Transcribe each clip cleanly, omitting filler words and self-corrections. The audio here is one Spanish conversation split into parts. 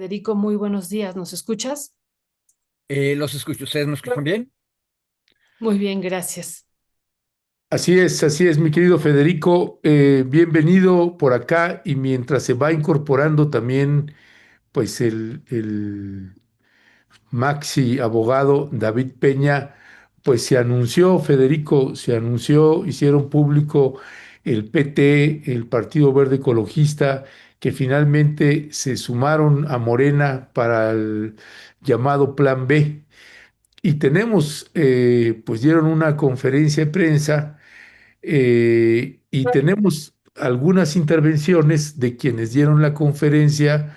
Federico, muy buenos días. ¿Nos escuchas? Los escucho. ¿Ustedes me escuchan bien? Muy bien, gracias. Así es, mi querido Federico. Bienvenido por acá y mientras se va incorporando también, pues el maxi abogado David Peña, pues se anunció, Federico, se anunció, hicieron público el PT, el Partido Verde Ecologista, que finalmente se sumaron a Morena para el llamado Plan B. Y tenemos, pues dieron una conferencia de prensa y tenemos algunas intervenciones de quienes dieron la conferencia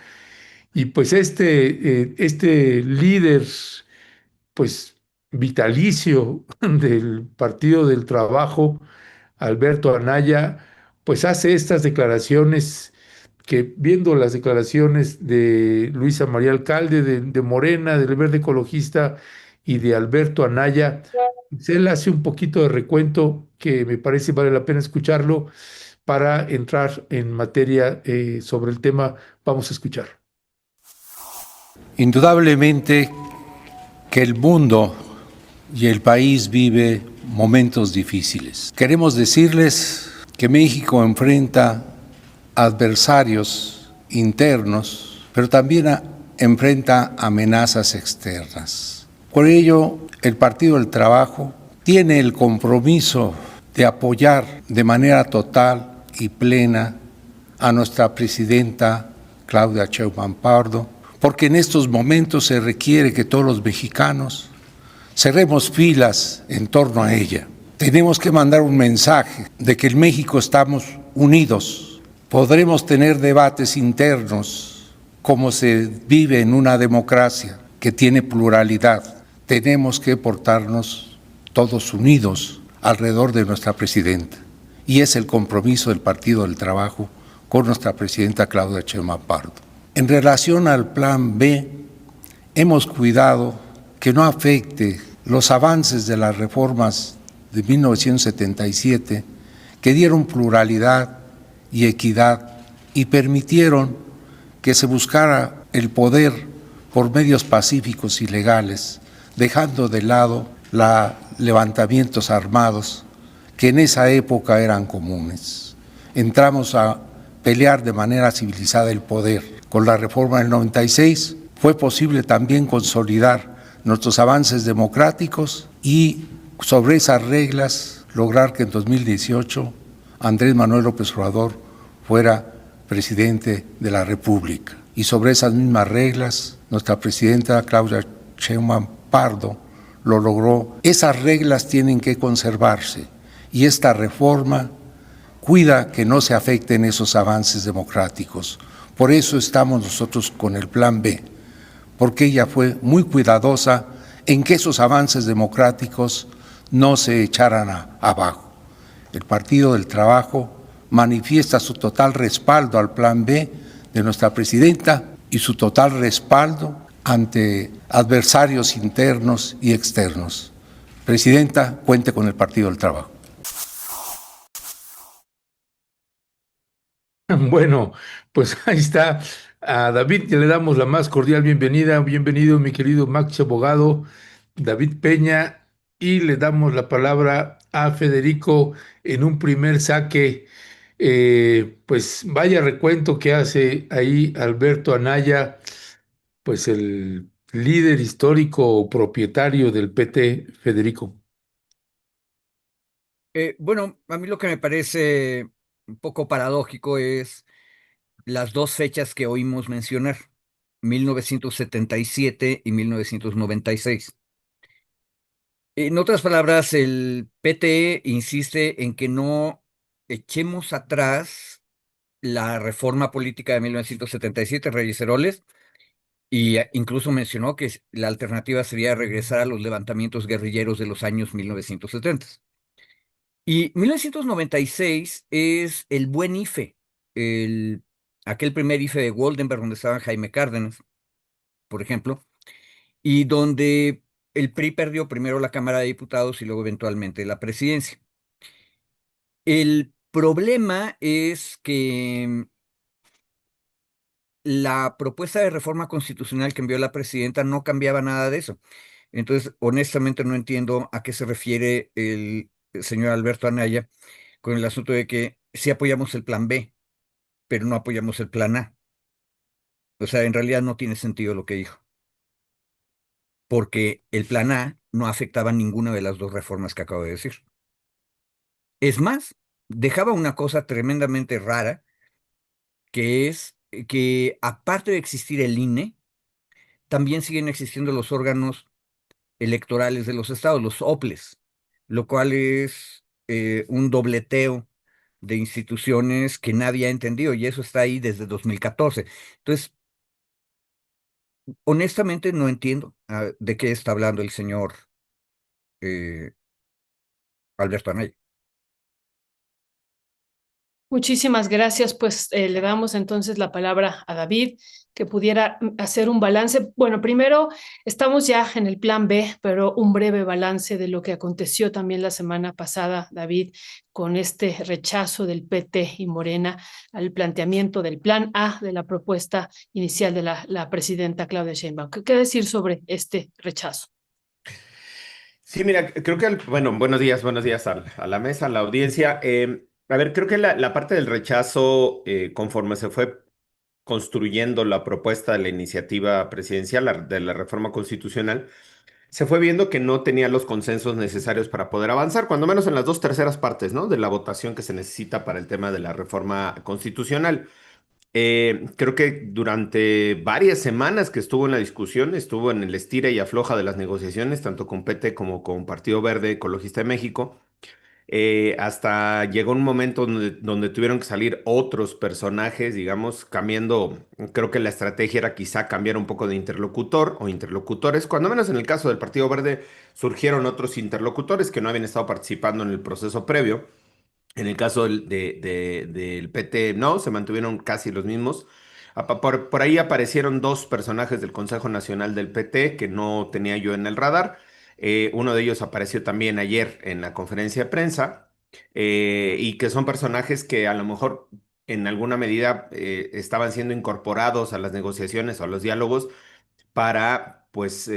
y pues este líder pues vitalicio del Partido del Trabajo, Alberto Anaya, pues hace estas declaraciones que viendo las declaraciones de Luisa María Alcalde, de Morena, del Verde Ecologista y de Alberto Anaya, pues él hace un poquito de recuento que me parece vale la pena escucharlo para entrar en materia sobre el tema. Vamos a escuchar. Indudablemente que el mundo y el país vive momentos difíciles. Queremos decirles que México enfrenta adversarios internos, pero también enfrenta amenazas externas. Por ello, el Partido del Trabajo tiene el compromiso de apoyar de manera total y plena a nuestra presidenta Claudia Sheinbaum Pardo, porque en estos momentos se requiere que todos los mexicanos cerremos filas en torno a ella. Tenemos que mandar un mensaje de que en México estamos unidos. Podremos tener debates internos como se vive en una democracia que tiene pluralidad. Tenemos que portarnos todos unidos alrededor de nuestra presidenta. Y es el compromiso del Partido del Trabajo con nuestra presidenta Claudia Sheinbaum Pardo. En relación al Plan B, hemos cuidado que no afecte los avances de las reformas de 1977 que dieron pluralidad y equidad y permitieron que se buscara el poder por medios pacíficos y legales, dejando de lado los levantamientos armados que en esa época eran comunes. Entramos a pelear de manera civilizada el poder. Con la reforma del 96 fue posible también consolidar nuestros avances democráticos y sobre esas reglas lograr que en 2018 Andrés Manuel López Obrador fuera presidente de la República. Y sobre esas mismas reglas, nuestra presidenta Claudia Sheinbaum Pardo lo logró. Esas reglas tienen que conservarse y esta reforma cuida que no se afecten esos avances democráticos. Por eso estamos nosotros con el Plan B, porque ella fue muy cuidadosa en que esos avances democráticos no se echaran abajo. El Partido del Trabajo manifiesta su total respaldo al Plan B de nuestra presidenta y su total respaldo ante adversarios internos y externos. Presidenta, cuente con el Partido del Trabajo. Bueno, pues ahí está. A David ya le damos la más cordial bienvenida. Bienvenido, mi querido Max Abogado, David Peña, y le damos la palabra a Federico en un primer saque. Pues vaya recuento que hace ahí Alberto Anaya, pues el líder histórico o propietario del PT, Federico. Bueno, a mí lo que me parece un poco paradójico es las dos fechas que oímos mencionar, 1977 y 1996. En otras palabras, el PTE insiste en que no echemos atrás la reforma política de 1977, Reyes Heroles, y incluso mencionó que la alternativa sería regresar a los levantamientos guerrilleros de los años 1970. Y 1996 es el buen IFE, el, aquel primer IFE de Goldenberg donde estaba Jaime Cárdenas, por ejemplo, y donde el PRI perdió primero la Cámara de Diputados y luego eventualmente la presidencia. El problema es que la propuesta de reforma constitucional que envió la presidenta no cambiaba nada de eso. Entonces, honestamente no entiendo a qué se refiere el señor Alberto Anaya con el asunto de que sí apoyamos el plan B, pero no apoyamos el plan A. O sea, en realidad no tiene sentido lo que dijo, porque el plan A no afectaba ninguna de las dos reformas que acabo de decir. Es más, dejaba una cosa tremendamente rara, que es que aparte de existir el INE, también siguen existiendo los órganos electorales de los estados, los OPLES, lo cual es un dobleteo de instituciones que nadie ha entendido, y eso está ahí desde 2014. Entonces, honestamente no entiendo de qué está hablando el señor eh, Alberto Anaya. Muchísimas gracias. Pues le damos entonces la palabra a David, que pudiera hacer un balance. Bueno, primero estamos ya en el plan B, pero un breve balance de lo que aconteció también la semana pasada, David, con este rechazo del PT y Morena al planteamiento del plan A de la propuesta inicial de la presidenta Claudia Sheinbaum. ¿Qué decir sobre este rechazo? Sí, mira, creo que, bueno, buenos días a la mesa, a la audiencia. A ver, creo que la parte del rechazo, conforme se fue construyendo la propuesta de la iniciativa presidencial, de la reforma constitucional, se fue viendo que no tenía los consensos necesarios para poder avanzar, cuando menos en las dos terceras partes, ¿no? De la votación que se necesita para el tema de la reforma constitucional. Creo que durante varias semanas que estuvo en la discusión, estuvo en el estira y afloja de las negociaciones, tanto con PT como con Partido Verde Ecologista de México, hasta llegó un momento donde tuvieron que salir otros personajes, digamos, cambiando, creo que la estrategia era quizá cambiar un poco de interlocutor o interlocutores, cuando menos en el caso del Partido Verde surgieron otros interlocutores que no habían estado participando en el proceso previo. En el caso del PT, no, se mantuvieron casi los mismos. Por ahí aparecieron dos personajes del Consejo Nacional del PT que no tenía yo en el radar. Uno de ellos apareció también ayer en la conferencia de prensa, y que son personajes que a lo mejor en alguna medida estaban siendo incorporados a las negociaciones o a los diálogos para, pues,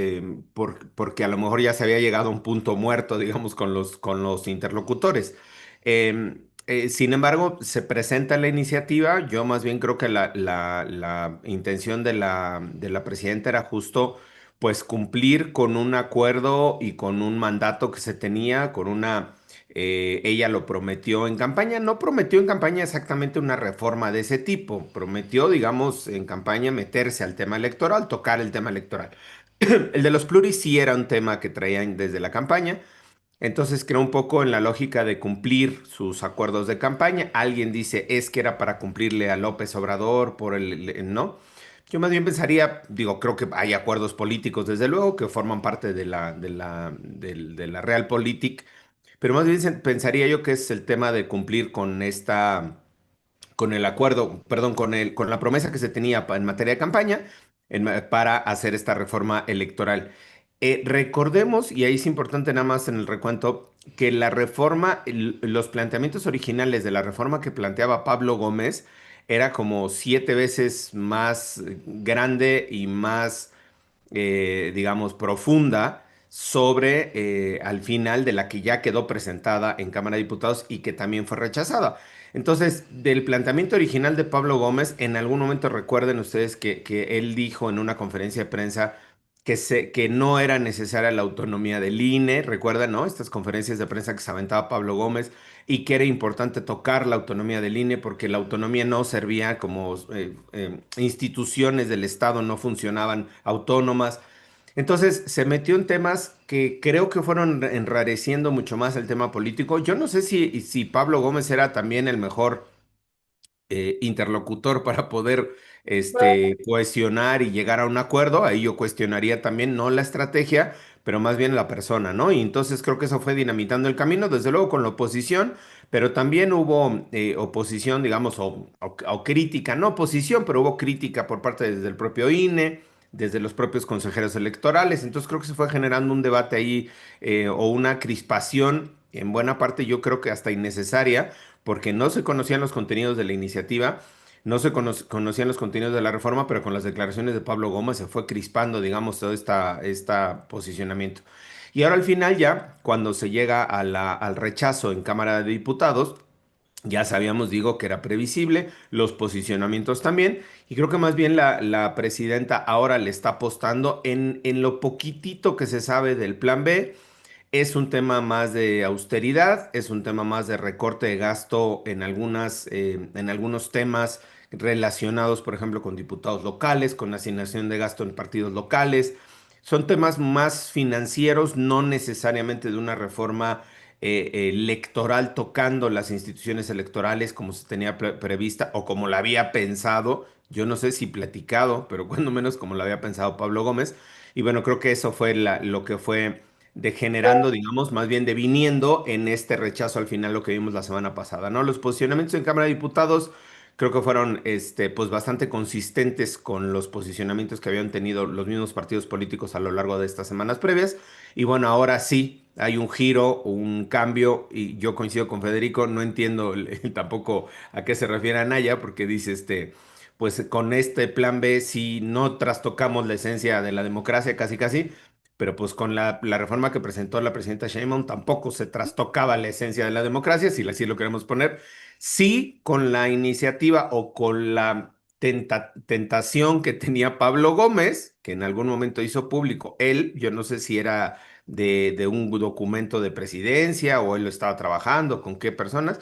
porque a lo mejor ya se había llegado a un punto muerto, digamos, con los interlocutores. Sin embargo, se presenta la iniciativa. Yo más bien creo que la intención de la presidenta era justo, pues, cumplir con un acuerdo y con un mandato que se tenía, con una... ella lo prometió en campaña, no prometió en campaña exactamente una reforma de ese tipo, prometió, digamos, en campaña meterse al tema electoral, tocar el tema electoral. El de los pluris sí era un tema que traían desde la campaña, entonces creo un poco en la lógica de cumplir sus acuerdos de campaña. Alguien dice, es que era para cumplirle a López Obrador por ¿no? Yo más bien pensaría, digo, creo que hay acuerdos políticos, desde luego, que forman parte de la Realpolitik, pero más bien pensaría yo que es el tema de cumplir con con el acuerdo, perdón, con la promesa que se tenía en materia de campaña para hacer esta reforma electoral. Recordemos, y ahí es importante nada más en el recuento, que la reforma, los planteamientos originales de la reforma que planteaba Pablo Gómez era como 7 veces más grande y más, digamos, profunda sobre, al final, de la que ya quedó presentada en Cámara de Diputados y que también fue rechazada. Entonces, del planteamiento original de Pablo Gómez, en algún momento recuerden ustedes que él dijo en una conferencia de prensa que no era necesaria la autonomía del INE, recuerdan, ¿no? Estas conferencias de prensa que se aventaba Pablo Gómez, y que era importante tocar la autonomía del INE porque la autonomía no servía como, instituciones del Estado, no funcionaban autónomas. Entonces se metió en temas que creo que fueron enrareciendo mucho más el tema político. Yo no sé si Pablo Gómez era también el mejor, interlocutor para poder, cohesionar y llegar a un acuerdo. Ahí yo cuestionaría también no la estrategia, pero más bien la persona, ¿no? Y entonces creo que eso fue dinamitando el camino, desde luego con la oposición, pero también hubo, oposición, digamos, o crítica, no oposición, pero hubo crítica por parte desde el propio INE, desde los propios consejeros electorales. Entonces creo que se fue generando un debate ahí, o una crispación, en buena parte yo creo que hasta innecesaria, porque no se conocían los contenidos de la iniciativa. no se conocían los contenidos de la reforma, pero con las declaraciones de Pablo Gómez se fue crispando, digamos, todo esta posicionamiento. Y ahora al final ya, cuando se llega al rechazo en Cámara de Diputados, ya sabíamos, digo, que era previsible, los posicionamientos también, y creo que más bien la presidenta ahora le está apostando en lo poquitito que se sabe del plan B. Es un tema más de austeridad, es un tema más de recorte de gasto en algunos temas relacionados, por ejemplo, con diputados locales, con asignación de gasto en partidos locales. Son temas más financieros, no necesariamente de una reforma electoral tocando las instituciones electorales como se tenía prevista o como la había pensado. Yo no sé si platicado, pero cuando menos como lo había pensado Pablo Gómez. Y bueno, creo que eso fue lo que fue degenerando, digamos, más bien deviniendo en este rechazo al final lo que vimos la semana pasada, ¿no? Los posicionamientos en Cámara de Diputados creo que fueron, pues bastante consistentes con los posicionamientos que habían tenido los mismos partidos políticos a lo largo de estas semanas previas. Y bueno, ahora sí hay un giro, un cambio, y yo coincido con Federico, no entiendo tampoco a qué se refiere Anaya, porque dice pues con este plan B, si no trastocamos la esencia de la democracia, casi casi, pero pues con la reforma que presentó la presidenta Sheinbaum tampoco se trastocaba la esencia de la democracia, si así lo queremos poner. Sí, con la iniciativa o con la tentación que tenía Pablo Gómez, que en algún momento hizo público, él, yo no sé si era de un documento de presidencia o él lo estaba trabajando, con qué personas,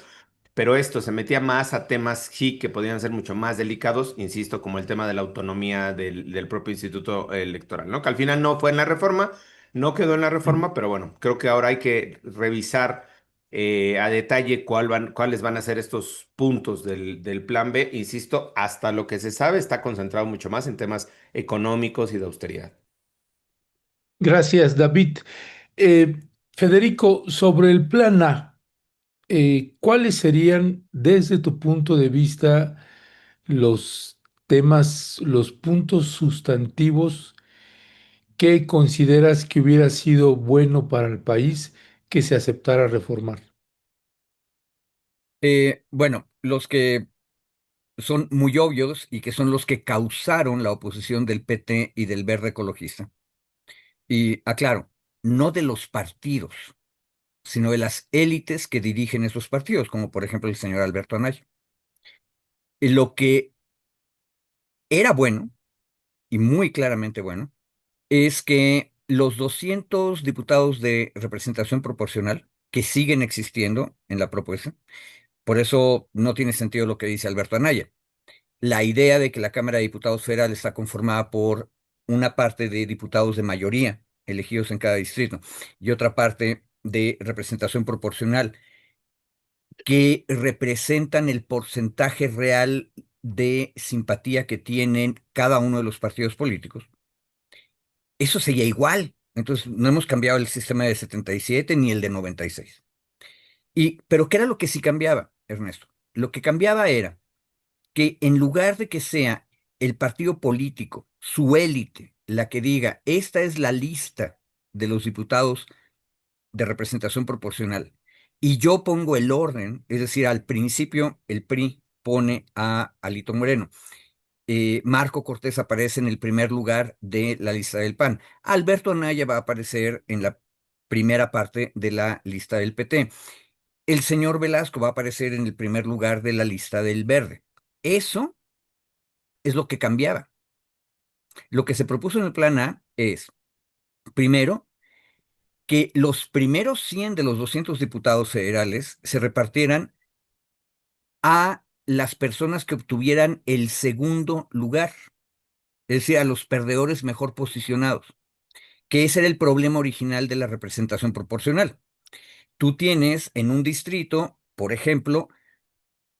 pero esto se metía más a temas sí que podían ser mucho más delicados, insisto, como el tema de la autonomía del propio instituto electoral, ¿no? Que al final no fue en la reforma, no quedó en la reforma, pero bueno, creo que ahora hay que revisar a detalle cuáles van a ser estos puntos del plan B. Insisto, hasta lo que se sabe está concentrado mucho más en temas económicos y de austeridad. Gracias, David. Eh, Federico, sobre el plan A, ¿cuáles serían, desde tu punto de vista, los temas, los puntos sustantivos que consideras que hubiera sido bueno para el país que se aceptara reformar? Bueno, los que son muy obvios y que son los que causaron la oposición del PT y del Verde Ecologista. Y aclaro, no de los partidos, sino de las élites que dirigen esos partidos, como por ejemplo el señor Alberto Anaya. Y lo que era bueno, y muy claramente bueno, es que los 200 diputados de representación proporcional que siguen existiendo en la propuesta, por eso no tiene sentido lo que dice Alberto Anaya. La idea de que la Cámara de Diputados Federal está conformada por una parte de diputados de mayoría elegidos en cada distrito y otra parte de representación proporcional que representan el porcentaje real de simpatía que tienen cada uno de los partidos políticos. Eso seguía igual. Entonces, no hemos cambiado el sistema de 77 ni el de 96. Pero ¿qué era lo que sí cambiaba, Ernesto? Lo que cambiaba era que en lugar de que sea el partido político, su élite, la que diga, esta es la lista de los diputados de representación proporcional, y yo pongo el orden, es decir, al principio el PRI pone a Alito Moreno. Marco Cortés aparece en el primer lugar de la lista del PAN. Alberto Anaya va a aparecer en la primera parte de la lista del PT. El señor Velasco va a aparecer en el primer lugar de la lista del Verde. Eso es lo que cambiaba. Lo que se propuso en el plan A es, primero, que los primeros 100 de los 200 diputados federales se repartieran a las personas que obtuvieran el segundo lugar, es decir, a los perdedores mejor posicionados, que ese era el problema original de la representación proporcional. Tú tienes en un distrito, por ejemplo,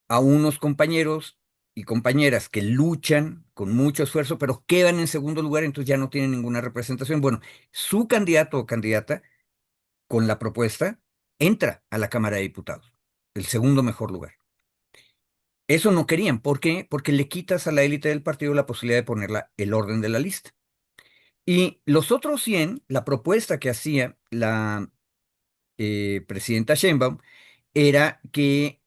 a unos compañeros y compañeras que luchan con mucho esfuerzo, pero quedan en segundo lugar, entonces ya no tienen ninguna representación. Bueno, su candidato o candidata con la propuesta entra a la Cámara de Diputados, el segundo mejor lugar. Eso no querían. ¿Por qué? Porque le quitas a la élite del partido la posibilidad de ponerla el orden de la lista. Y los otros 100, la propuesta que hacía la presidenta Sheinbaum era que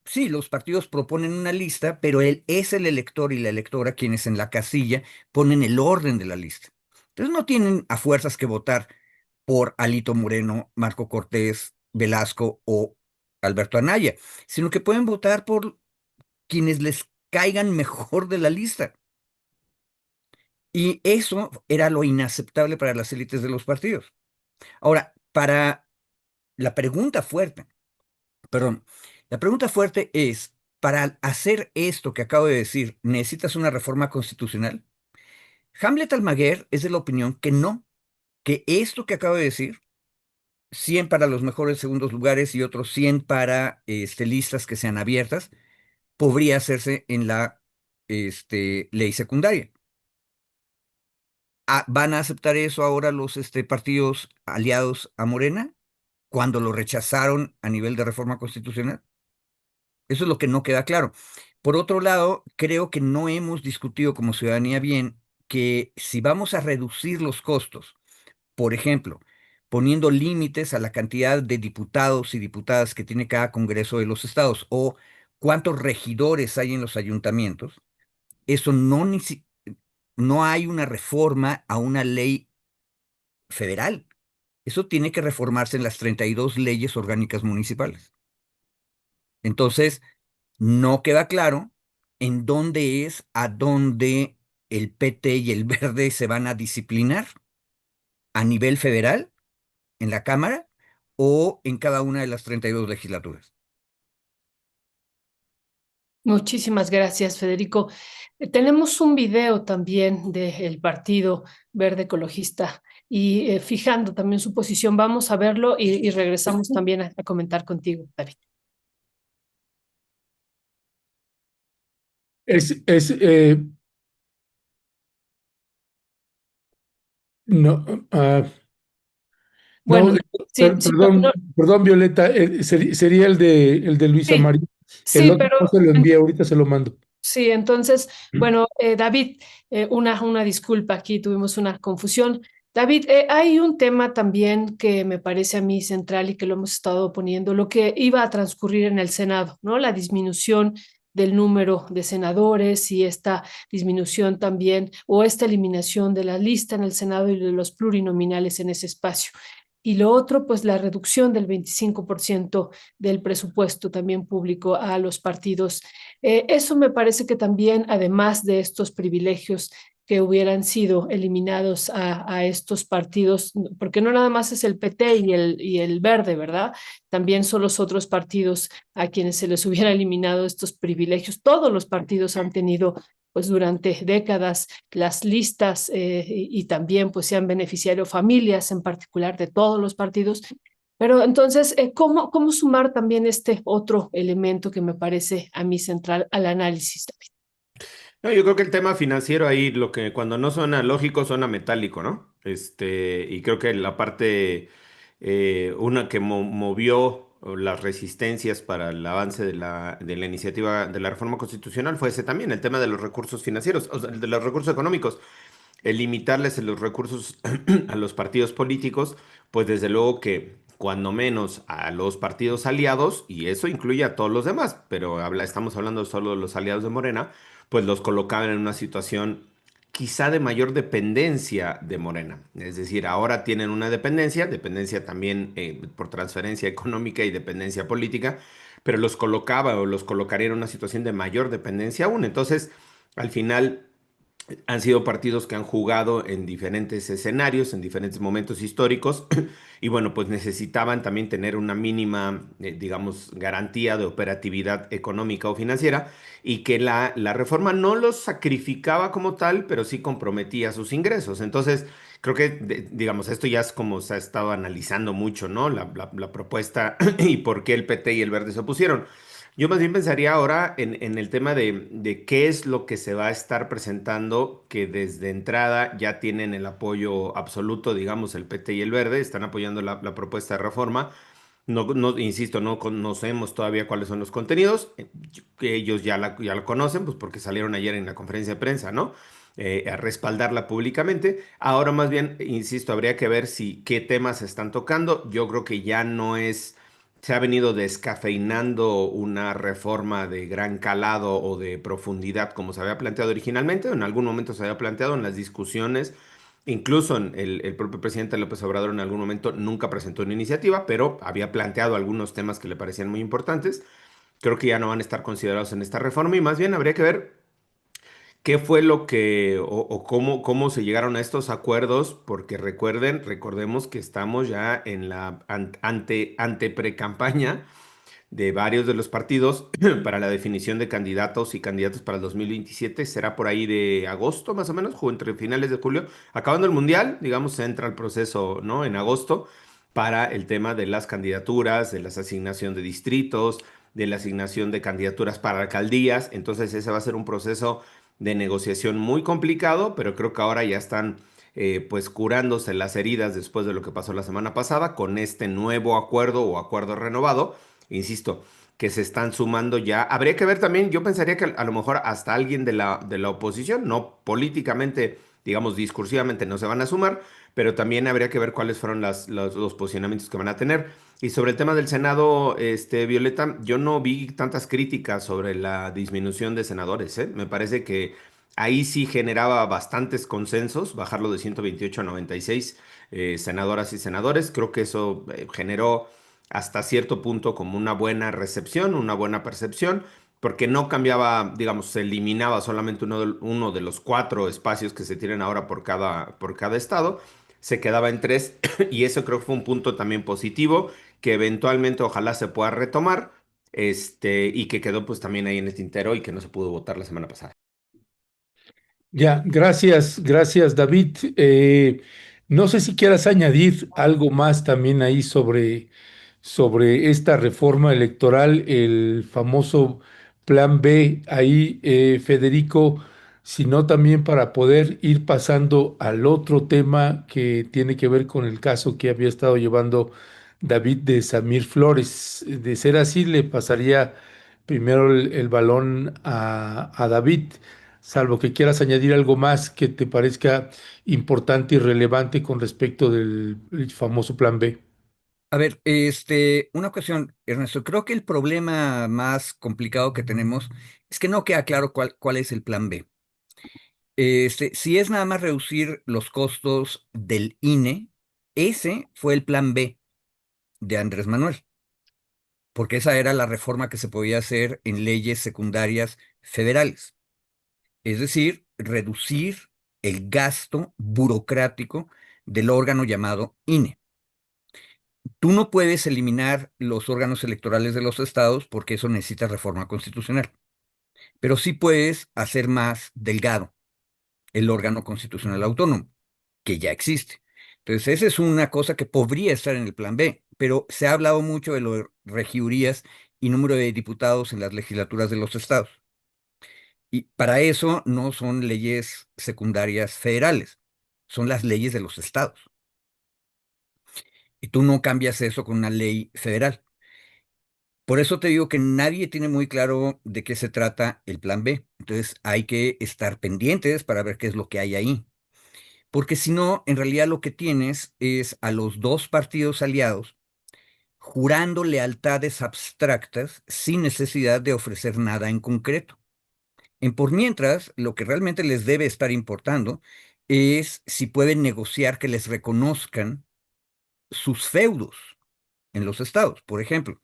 sí, los partidos proponen una lista, pero es el elector y la electora quienes en la casilla ponen el orden de la lista. Entonces no tienen a fuerzas que votar por Alito Moreno, Marco Cortés, Velasco o Alberto Anaya, sino que pueden votar por quienes les caigan mejor de la lista. Y eso era lo inaceptable para las élites de los partidos. Ahora, para la pregunta fuerte, perdón, la pregunta fuerte es, para hacer esto que acabo de decir, ¿necesitas una reforma constitucional? Hamlet Almaguer es de la opinión que no, que esto que acabo de decir, 100 para los mejores segundos lugares y otros 100 para listas que sean abiertas, podría hacerse en la ley secundaria. ¿Van a aceptar eso ahora los partidos aliados a Morena cuando lo rechazaron a nivel de reforma constitucional? Eso es lo que no queda claro. Por otro lado, creo que no hemos discutido como ciudadanía bien que si vamos a reducir los costos, por ejemplo, poniendo límites a la cantidad de diputados y diputadas que tiene cada Congreso de los estados o cuántos regidores hay en los ayuntamientos, eso no hay una reforma a una ley federal. Eso tiene que reformarse en las 32 leyes orgánicas municipales. Entonces, no queda claro en dónde es a dónde el PT y el Verde se van a disciplinar, a nivel federal, en la Cámara, o en cada una de las 32 legislaturas. Muchísimas gracias, Federico. Tenemos un video también del Partido Verde Ecologista y fijando también su posición. Vamos a verlo y regresamos también a comentar contigo, David. Es, es, eh, no, Bueno, no, sí, sí, perdón, perdón, Violeta, sería el de Luisa sí, María. El sí, otro pero no se lo envié, ahorita se lo mando. sí, entonces, bueno, David, una disculpa, aquí tuvimos una confusión. David, hay un tema también que me parece a mí central y que lo hemos estado poniendo, lo que iba a transcurrir en el Senado, ¿no? La disminución del número de senadores y esta disminución también o esta eliminación de la lista en el Senado y de los plurinominales en ese espacio. Y lo otro, pues la reducción del 25% del presupuesto también público a los partidos. Eso me parece que también, además de estos privilegios que hubieran sido eliminados a estos partidos, porque no nada más es el PT y el Verde, ¿verdad? También son los otros partidos a quienes se les hubiera eliminado estos privilegios. Todos los partidos han tenido, pues durante décadas, las listas y también pues se han beneficiado familias en particular de todos los partidos, pero entonces, ¿cómo sumar también este otro elemento que me parece a mí central al análisis, David? No, yo creo que el tema financiero ahí, lo que cuando no suena lógico, suena metálico, ¿no? Y creo que la parte, una que movió las resistencias para el avance de la iniciativa de la reforma constitucional fue ese también, el tema de los recursos financieros, o sea, de los recursos económicos. El limitarles los recursos a los partidos políticos, pues desde luego que cuando menos a los partidos aliados, y eso incluye a todos los demás, pero estamos hablando solo de los aliados de Morena, pues los colocaban en una situación quizá de mayor dependencia de Morena. Es decir, ahora tienen una dependencia también por transferencia económica y dependencia política, pero los colocaba o los colocaría en una situación de mayor dependencia aún. Entonces, al final han sido partidos que han jugado en diferentes escenarios, en diferentes momentos históricos, y bueno, pues necesitaban también tener una mínima, digamos, garantía de operatividad económica o financiera, y que la reforma no los sacrificaba como tal, pero sí comprometía sus ingresos. Entonces, creo que, digamos, esto ya es como se ha estado analizando mucho, ¿no? La propuesta y por qué el PT y el Verde se opusieron. Yo más bien pensaría ahora en el tema de qué es lo que se va a estar presentando, que desde entrada ya tienen el apoyo absoluto, digamos, el PT y el Verde, están apoyando la propuesta de reforma. No, no, insisto, no conocemos todavía cuáles son los contenidos, que ellos ya la conocen, pues porque salieron ayer en la conferencia de prensa, ¿no? A respaldarla públicamente. Ahora más bien, insisto, habría que ver si qué temas se están tocando. Yo creo que ya no es se ha venido descafeinando una reforma de gran calado o de profundidad como se había planteado originalmente, o en algún momento se había planteado en las discusiones. Incluso el propio presidente López Obrador en algún momento nunca presentó una iniciativa, pero había planteado algunos temas que le parecían muy importantes. Creo que ya no van a estar considerados en esta reforma y más bien habría que ver qué fue lo que o cómo se llegaron a estos acuerdos, porque recordemos que estamos ya en la ante pre-campaña de varios de los partidos para la definición de candidatos y candidatos para el 2027. Será por ahí de agosto, más o menos, entre finales de julio. Acabando el Mundial, digamos, se entra el proceso, ¿no? En agosto para el tema de las candidaturas, de la asignación de distritos, de la asignación de candidaturas para alcaldías. Entonces ese va a ser un proceso de negociación muy complicado, pero creo que ahora ya están pues curándose las heridas después de lo que pasó la semana pasada con este nuevo acuerdo o acuerdo renovado. Insisto, que se están sumando ya. Habría que ver también, yo pensaría que a lo mejor hasta alguien de la oposición, no políticamente, digamos, discursivamente no se van a sumar, pero también habría que ver cuáles fueron los posicionamientos que van a tener. Y sobre el tema del Senado, Violeta, yo no vi tantas críticas sobre la disminución de senadores, ¿eh? Me parece que ahí sí generaba bastantes consensos, bajarlo de 128 a 96 senadoras y senadores. Creo que eso generó hasta cierto punto como una buena recepción, una buena percepción, porque no cambiaba, digamos, se eliminaba solamente uno de los cuatro espacios que se tienen ahora por cada estado, se quedaba en tres y eso creo que fue un punto también positivo que eventualmente ojalá se pueda retomar, y que quedó pues también ahí en el tintero y que no se pudo votar la semana pasada. Ya, gracias David. No sé si quieras añadir algo más también ahí sobre esta reforma electoral, el famoso Plan B ahí, Federico, sino también para poder ir pasando al otro tema que tiene que ver con el caso que había estado llevando David de Samir Flores. De ser así, le pasaría primero el balón a David, salvo que quieras añadir algo más que te parezca importante y relevante con respecto del el famoso Plan B. A ver, una cuestión, Ernesto, creo que el problema más complicado que tenemos es que no queda claro cuál es el plan B. Si es nada más reducir los costos del INE, ese fue el plan B de Andrés Manuel, porque esa era la reforma que se podía hacer en leyes secundarias federales. Es decir, reducir el gasto burocrático del órgano llamado INE. Tú no puedes eliminar los órganos electorales de los estados porque eso necesita reforma constitucional, pero sí puedes hacer más delgado el órgano constitucional autónomo, que ya existe. Entonces, esa es una cosa que podría estar en el plan B, pero se ha hablado mucho de las regidurías y número de diputados en las legislaturas de los estados. Y para eso no son leyes secundarias federales, son las leyes de los estados. Y tú no cambias eso con una ley federal. Por eso te digo que nadie tiene muy claro de qué se trata el plan B. Entonces hay que estar pendientes para ver qué es lo que hay ahí. Porque si no, en realidad lo que tienes es a los dos partidos aliados jurando lealtades abstractas sin necesidad de ofrecer nada en concreto. En por mientras, lo que realmente les debe estar importando es si pueden negociar que les reconozcan sus feudos en los estados. Por ejemplo,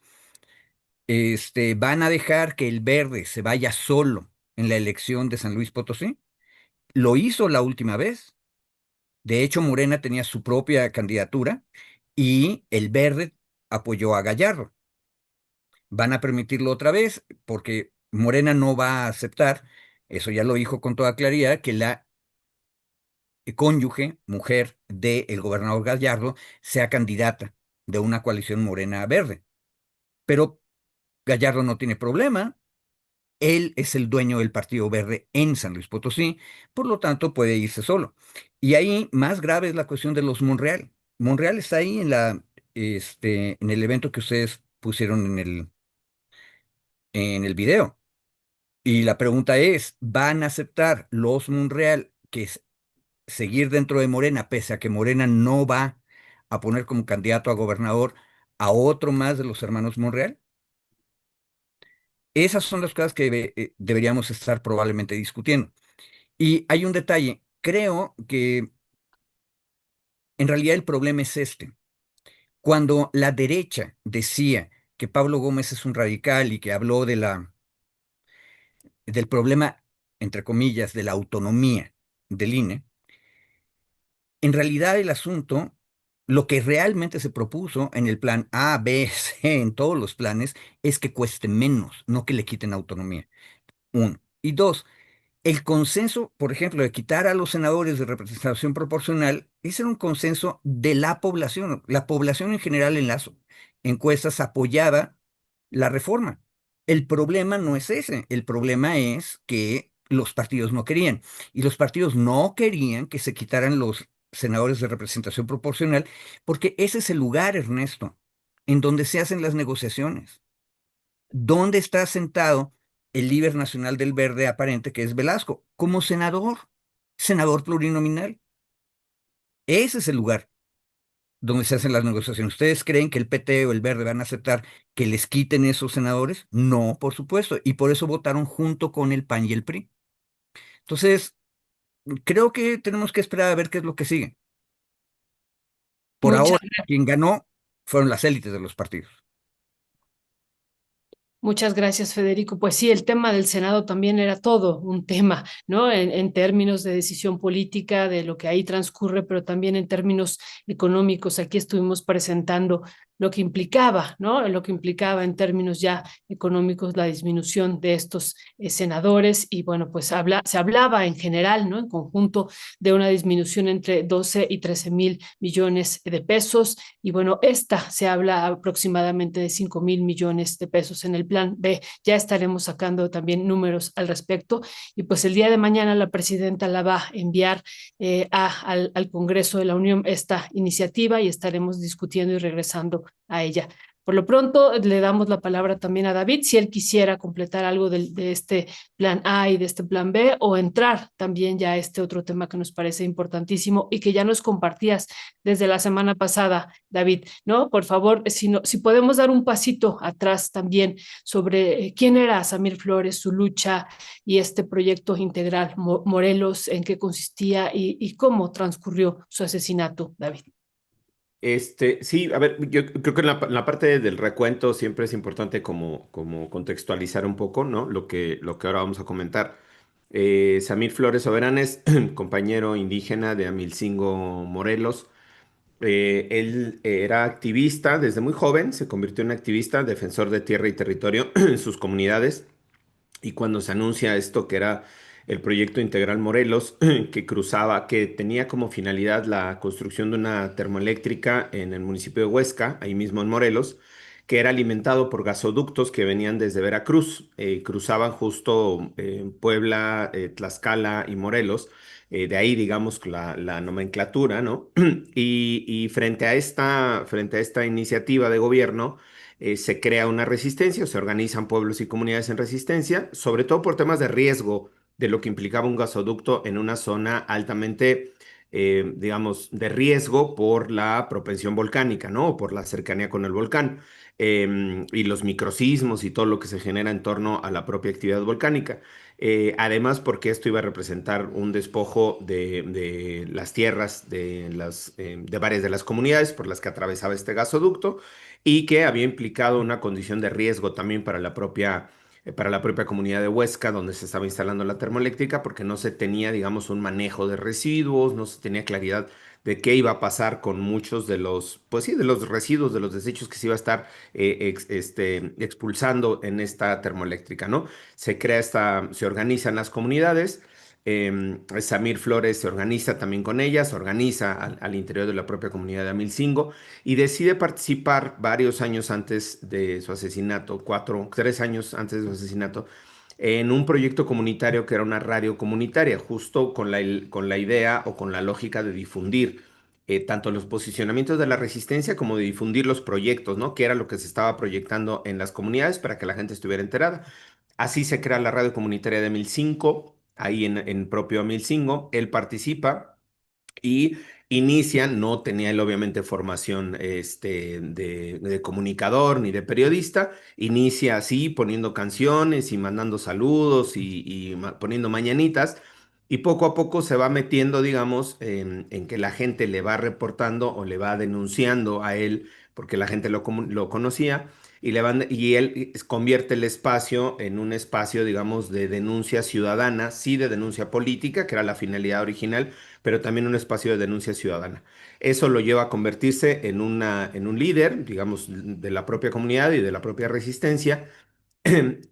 van a dejar que el Verde se vaya solo en la elección de San Luis Potosí. Lo hizo la última vez. De hecho, Morena tenía su propia candidatura y el Verde apoyó a Gallardo. Van a permitirlo otra vez porque Morena no va a aceptar, eso ya lo dijo con toda claridad, que la cónyuge, mujer del gobernador Gallardo, sea candidata de una coalición Morena Verde. Pero Gallardo no tiene problema. Él es el dueño del Partido Verde en San Luis Potosí, por lo tanto puede irse solo. Y ahí más grave es la cuestión de los Monreal. Monreal está ahí en el evento que ustedes pusieron en el video. Y la pregunta es, ¿van a aceptar los Monreal seguir dentro de Morena, pese a que Morena no va a poner como candidato a gobernador a otro más de los hermanos Monreal. Esas son las cosas que deberíamos estar probablemente discutiendo. Y hay un detalle, creo que en realidad el problema es este. Cuando la derecha decía que Pablo Gómez es un radical y que habló del problema, entre comillas, de la autonomía del INE, en realidad el asunto, lo que realmente se propuso en el plan A, B, C, en todos los planes, es que cueste menos, no que le quiten autonomía. Uno. Y dos, el consenso, por ejemplo, de quitar a los senadores de representación proporcional, ese era un consenso de la población. La población en general en las encuestas apoyaba la reforma. El problema no es ese, el problema es que los partidos no querían. Y los partidos no querían que se quitaran los senadores de representación proporcional, porque ese es el lugar, Ernesto, en donde se hacen las negociaciones. ¿Dónde está sentado el líder nacional del Verde Aparente, que es Velasco? Como senador plurinominal. Ese es el lugar donde se hacen las negociaciones. ¿Ustedes creen que el PT o el Verde van a aceptar que les quiten esos senadores? No, por supuesto. Y por eso votaron junto con el PAN y el PRI. Entonces, creo que tenemos que esperar a ver qué es lo que sigue. Por Muchas ahora, quien ganó fueron las élites de los partidos. Muchas gracias, Federico. Pues sí, el tema del Senado también era todo un tema, ¿no? En términos de decisión política, de lo que ahí transcurre, pero también en términos económicos. Aquí estuvimos presentando lo que implicaba, ¿no? Lo que implicaba en términos ya económicos la disminución de estos senadores y bueno, pues se hablaba en general, ¿no? En conjunto de una disminución entre 12 y 13 mil millones de pesos y bueno, esta se habla aproximadamente de 5 mil millones de pesos en el plan B. Ya estaremos sacando también números al respecto y pues el día de mañana la presidenta la va a enviar al Congreso de la Unión esta iniciativa y estaremos discutiendo y regresando a ella. Por lo pronto, le damos la palabra también a David, si él quisiera completar algo de este plan A y de este plan B, o entrar también ya a este otro tema que nos parece importantísimo y que ya nos compartías desde la semana pasada, David, ¿no? Por favor, si podemos dar un pasito atrás también sobre quién era Samir Flores, su lucha y este proyecto integral Morelos, en qué consistía y cómo transcurrió su asesinato, David. Sí, a ver, yo creo que en la parte del recuento siempre es importante como contextualizar un poco, ¿no? Lo que ahora vamos a comentar. Samir Flores Soberán es compañero indígena de Amilcingo, Morelos. Él era activista desde muy joven, se convirtió en activista, defensor de tierra y territorio en sus comunidades. Y cuando se anuncia esto, que era el proyecto Integral Morelos, que tenía como finalidad la construcción de una termoeléctrica en el municipio de Huesca, ahí mismo en Morelos, que era alimentado por gasoductos que venían desde Veracruz, cruzaban justo Puebla, Tlaxcala y Morelos. De ahí, digamos, la nomenclatura, ¿no? Y frente a esta iniciativa de gobierno, se crea una resistencia, o se organizan pueblos y comunidades en resistencia, sobre todo por temas de riesgo de lo que implicaba un gasoducto en una zona altamente, digamos, de riesgo por la propensión volcánica, ¿no? O por la cercanía con el volcán, y los microsismos y todo lo que se genera en torno a la propia actividad volcánica. Además, porque esto iba a representar un despojo de las tierras de varias de las comunidades por las que atravesaba este gasoducto y que había implicado una condición de riesgo también para la propia comunidad de Huesca, donde se estaba instalando la termoeléctrica, porque no se tenía, digamos, un manejo de residuos, no se tenía claridad de qué iba a pasar con muchos de los, pues sí, de los residuos, de los desechos que se iba a estar expulsando en esta termoeléctrica, ¿no? Se organizan las comunidades. Samir Flores se organiza también con ellas, se organiza al interior de la propia comunidad de Amilcingo y decide participar varios años antes de su asesinato, 3 años antes de su asesinato, en un proyecto comunitario que era una radio comunitaria, justo con la idea o con la lógica de difundir tanto los posicionamientos de la resistencia como de difundir los proyectos, ¿no? Que era lo que se estaba proyectando en las comunidades para que la gente estuviera enterada. Así se crea la radio comunitaria de Amilcingo, ahí en propio Amilcingo. Él participa y Inicia, no tenía él obviamente formación de comunicador ni de periodista, inicia así poniendo canciones y mandando saludos y poniendo mañanitas. Y poco a poco se va metiendo, digamos, en que la gente le va reportando o le va denunciando a él, porque la gente lo conocía, y él convierte el espacio en un espacio, digamos, de denuncia ciudadana, sí de denuncia política, que era la finalidad original, pero también un espacio de denuncia ciudadana. Eso lo lleva a convertirse en un líder, digamos, de la propia comunidad y de la propia resistencia.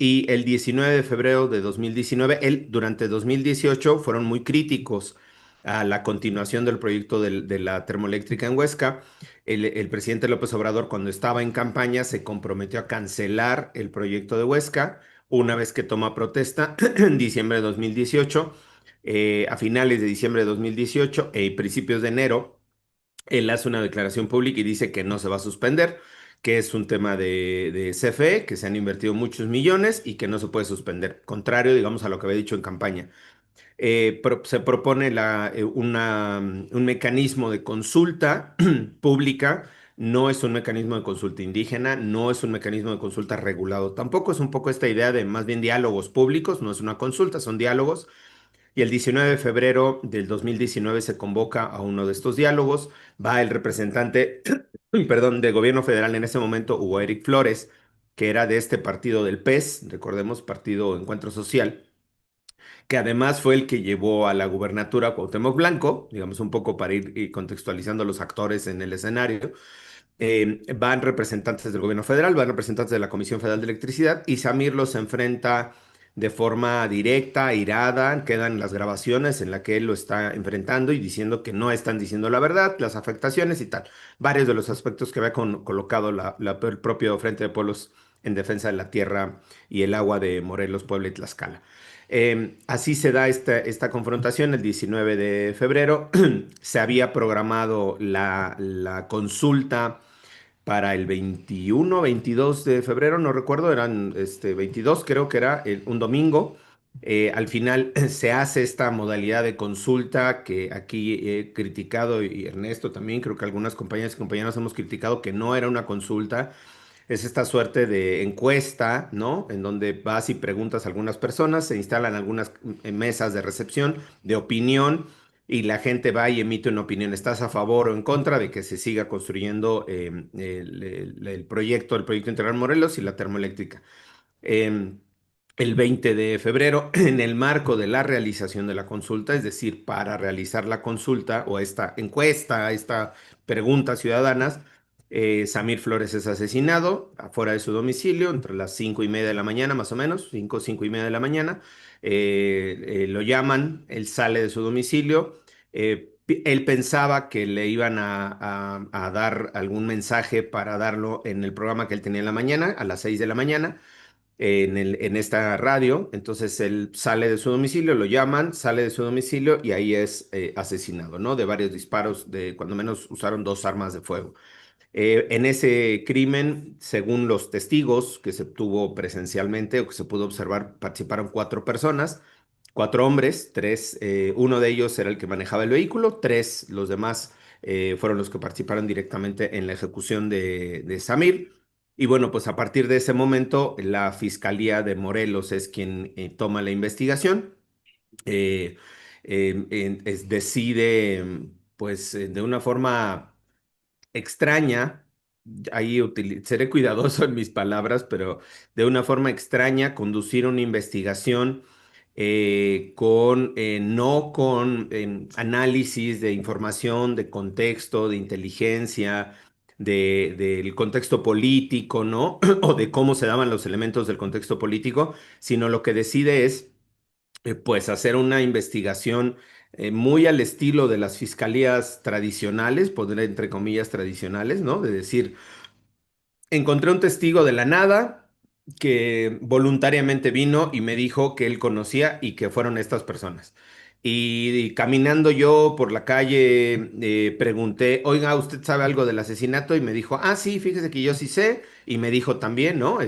Y el 19 de febrero de 2019, él durante 2018 fueron muy críticos a la continuación del proyecto de la termoeléctrica en Huesca. El presidente López Obrador, cuando estaba en campaña, se comprometió a cancelar el proyecto de Huesca una vez que toma protesta en diciembre de 2018. A finales de diciembre de 2018 y principios de enero, él hace una declaración pública y dice que no se va a suspender, que es un tema de CFE, que se han invertido muchos millones y que no se puede suspender, contrario, digamos, a lo que había dicho en campaña. Se propone un mecanismo de consulta pública, no es un mecanismo de consulta indígena, no es un mecanismo de consulta regulado, tampoco es un poco esta idea de más bien diálogos públicos, no es una consulta, son diálogos. Y el 19 de febrero del 2019 se convoca a uno de estos diálogos. Va el representante, perdón, del gobierno federal en ese momento, Hugo Eric Flores, que era de este partido del PES, recordemos, Partido Encuentro Social, que además fue el que llevó a la gubernatura a Cuauhtémoc Blanco, digamos un poco para ir contextualizando a los actores en el escenario. Van representantes del gobierno federal, van representantes de la Comisión Federal de Electricidad y Samir los enfrenta de forma directa, irada. Quedan las grabaciones en la que él lo está enfrentando y diciendo que no están diciendo la verdad, las afectaciones y tal. Varios de los aspectos que había colocado el propio Frente de Pueblos en defensa de la tierra y el agua de Morelos, Puebla y Tlaxcala. Así se da esta confrontación el 19 de febrero. Se había programado la consulta para el 21, 22 de febrero, no recuerdo, eran 22, creo que era un domingo. Al final se hace esta modalidad de consulta que aquí he criticado y Ernesto también, creo que algunas compañeras y compañeros hemos criticado que no era una consulta, es esta suerte de encuesta, ¿no? En donde vas y preguntas a algunas personas, se instalan algunas mesas de recepción, de opinión, y la gente va y emite una opinión. ¿Estás a favor o en contra de que se siga construyendo el proyecto Integral Morelos y la termoeléctrica? Em, el 20 de febrero, en el marco de la realización de la consulta, es decir, para realizar la consulta o esta encuesta, esta pregunta ciudadanas, Samir Flores es asesinado afuera de su domicilio entre las 5:30 de la mañana, más o menos, 5:30 de la mañana. Lo llaman, él sale de su domicilio. Él pensaba que le iban a dar algún mensaje para darlo en el programa que él tenía en la mañana, a las 6 de la mañana en esta radio. Entonces él sale de su domicilio, lo llaman, sale de su domicilio y ahí es asesinado, ¿no? De varios disparos, de cuando menos usaron dos armas de fuego. En ese crimen, según los testigos que se tuvo presencialmente o que se pudo observar, participaron cuatro personas, cuatro hombres, tres, uno de ellos era el que manejaba el vehículo, tres, los demás fueron los que participaron directamente en la ejecución de Samir. Y bueno, pues a partir de ese momento, la Fiscalía de Morelos es quien toma la investigación. eh, Decide, pues de una forma extraña, ahí seré cuidadoso en mis palabras, pero de una forma extraña conducir una investigación no con análisis de información, de contexto, de inteligencia, del contexto político, ¿no? O de cómo se daban los elementos del contexto político, sino lo que decide es pues hacer una investigación muy al estilo de las fiscalías tradicionales, poner entre comillas tradicionales, ¿no? De decir, encontré un testigo de la nada que voluntariamente vino y me dijo que él conocía y que fueron estas personas. Y caminando yo por la calle, pregunté, oiga, ¿usted sabe algo del asesinato? Y me dijo, ah, sí, fíjese que yo sí sé. Y me dijo también, ¿no?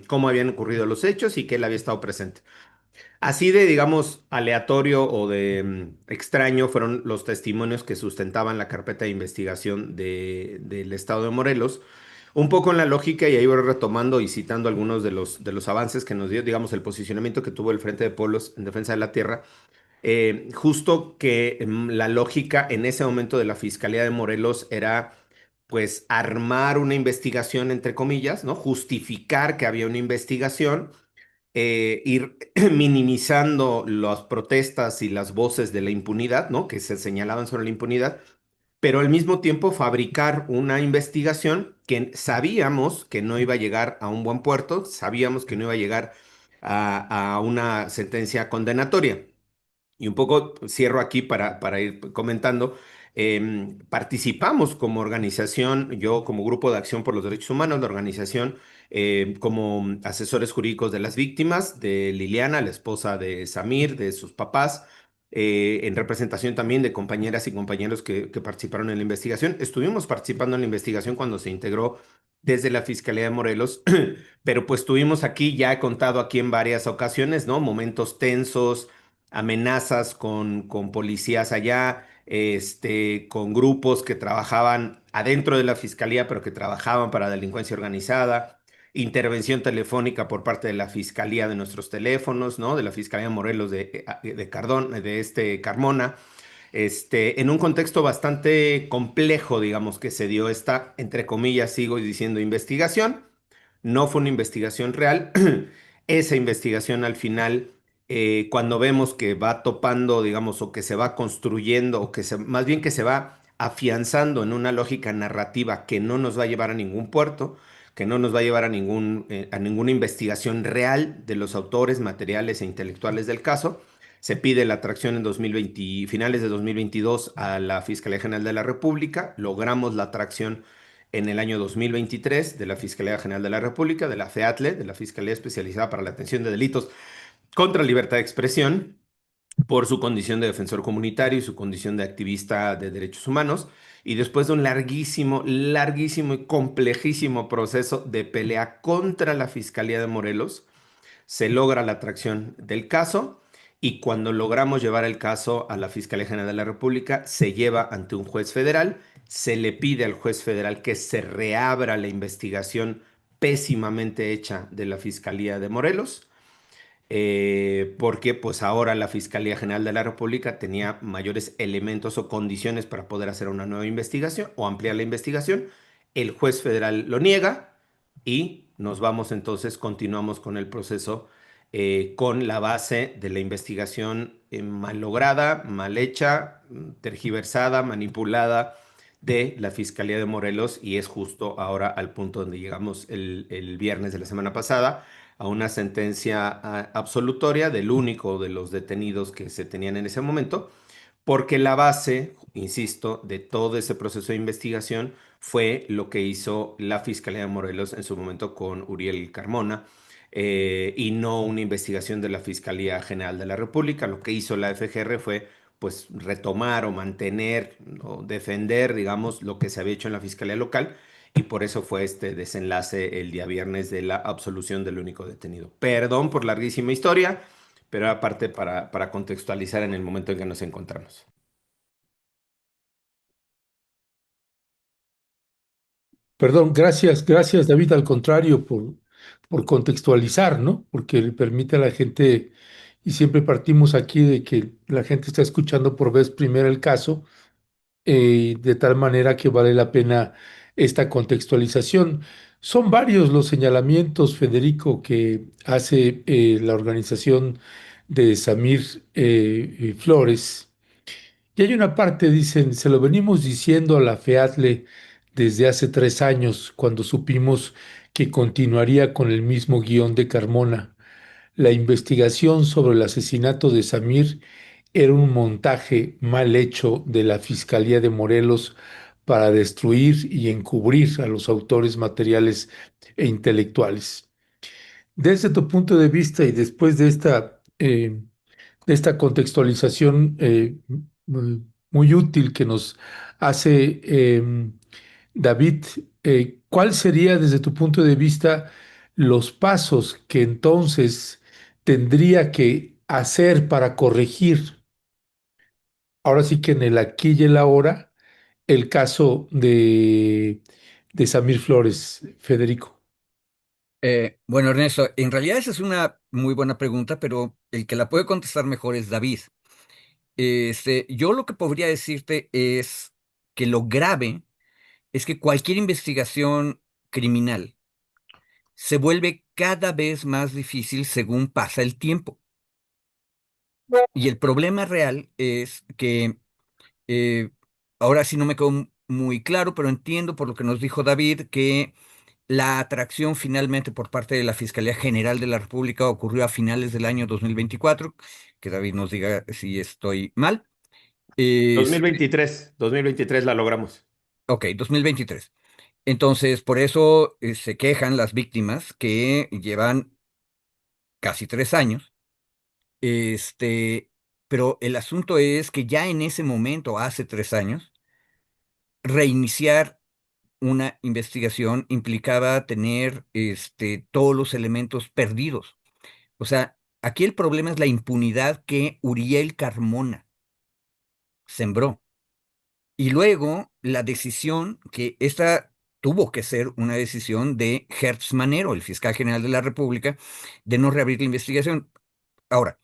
Cómo habían ocurrido los hechos y que él había estado presente. Así de, digamos, aleatorio o de extraño fueron los testimonios que sustentaban la carpeta de investigación del estado de Morelos. Un poco en la lógica, y ahí voy retomando y citando algunos de los avances que nos dio, digamos, el posicionamiento que tuvo el Frente de Pueblos en Defensa de la Tierra, justo que la lógica en ese momento de la Fiscalía de Morelos era, pues, armar una investigación, entre comillas, ¿no? Justificar que había una investigación, ir minimizando las protestas y las voces de la impunidad, ¿no? Que se señalaban sobre la impunidad, pero al mismo tiempo fabricar una investigación que sabíamos que no iba a llegar a un buen puerto, sabíamos que no iba a llegar a una sentencia condenatoria. Y un poco cierro aquí para ir comentando. Participamos como organización, yo como Grupo de Acción por los Derechos Humanos, la organización, como asesores jurídicos de las víctimas, de Liliana, la esposa de Samir, de sus papás, en representación también de compañeras y compañeros que participaron en la investigación. Estuvimos participando en la investigación cuando se integró desde la Fiscalía de Morelos, pero pues tuvimos aquí, ya he contado aquí en varias ocasiones, ¿no? Momentos tensos, amenazas con policías allá, con grupos que trabajaban adentro de la fiscalía, pero que trabajaban para delincuencia organizada, intervención telefónica por parte de la fiscalía de nuestros teléfonos, ¿no? De la Fiscalía de Morelos de Cardón, de Carmona, en un contexto bastante complejo, digamos, que se dio esta, entre comillas, sigo diciendo, investigación. No fue una investigación real. Esa investigación al final, cuando vemos que va topando, digamos, o que se va construyendo, más bien que se va afianzando en una lógica narrativa que no nos va a llevar a ningún puerto, que no nos va a llevar a ninguna investigación real de los autores materiales e intelectuales del caso. Se pide la atracción en 2020, finales de 2022 a la Fiscalía General de la República. Logramos la atracción en el año 2023 de la Fiscalía General de la República, de la FEATLE, de la Fiscalía Especializada para la Atención de Delitos contra Libertad de Expresión, por su condición de defensor comunitario y su condición de activista de derechos humanos. Y después de un larguísimo, larguísimo y complejísimo proceso de pelea contra la Fiscalía de Morelos, se logra la atracción del caso, y cuando logramos llevar el caso a la Fiscalía General de la República, se lleva ante un juez federal, se le pide al juez federal que se reabra la investigación pésimamente hecha de la Fiscalía de Morelos, porque pues ahora la Fiscalía General de la República tenía mayores elementos o condiciones para poder hacer una nueva investigación o ampliar la investigación. El juez federal lo niega y nos vamos entonces, continuamos con el proceso, con la base de la investigación mal lograda, mal hecha, tergiversada, manipulada de la Fiscalía de Morelos, y es justo ahora al punto donde llegamos el viernes de la semana pasada, a una sentencia absolutoria del único de los detenidos que se tenían en ese momento, porque la base, insisto, de todo ese proceso de investigación fue lo que hizo la Fiscalía de Morelos en su momento con Uriel Carmona, y no una investigación de la Fiscalía General de la República. Lo que hizo la FGR fue, pues, retomar o mantener o defender, digamos, lo que se había hecho en la Fiscalía local, y por eso fue este desenlace el día viernes de la absolución del único detenido. Perdón por larguísima historia, pero aparte para contextualizar en el momento en que nos encontramos. Perdón, gracias, gracias David, al contrario, por contextualizar, ¿no? Porque le permite a la gente, y siempre partimos aquí de que la gente está escuchando por vez primera el caso, de tal manera que vale la pena esta contextualización. Son varios los señalamientos, Federico, que hace la organización de Samir Flores. Y hay una parte, dicen, se lo venimos diciendo a la FEATLE desde hace 3 años, cuando supimos que continuaría con el mismo guión de Carmona. La investigación sobre el asesinato de Samir era un montaje mal hecho de la Fiscalía de Morelos para destruir y encubrir a los autores materiales e intelectuales. Desde tu punto de vista y después de esta contextualización muy útil que nos hace David, ¿cuál sería desde tu punto de vista los pasos que entonces tendría que hacer para corregir, ahora sí que en el aquí y el ahora, el caso de Samir Flores, Federico? Bueno, Ernesto, en realidad esa es una muy buena pregunta, pero el que la puede contestar mejor es David. Yo lo que podría decirte es que lo grave es que cualquier investigación criminal se vuelve cada vez más difícil según pasa el tiempo. Y el problema real es que eh, ahora sí no me quedó muy claro, pero entiendo por lo que nos dijo David que la atracción finalmente por parte de la Fiscalía General de la República ocurrió a finales del año 2024. Que David nos diga si estoy mal. Es- 2023 la logramos. ok, 2023. Entonces, por eso se quejan las víctimas que llevan casi 3 años. Este, pero el asunto es que ya en ese momento, hace 3 años, reiniciar una investigación implicaba tener todos los elementos perdidos. O sea, aquí el problema es la impunidad que Uriel Carmona sembró. Y luego la decisión que esta tuvo que ser una decisión de Hertz Manero, el fiscal general de la República, de no reabrir la investigación. Ahora,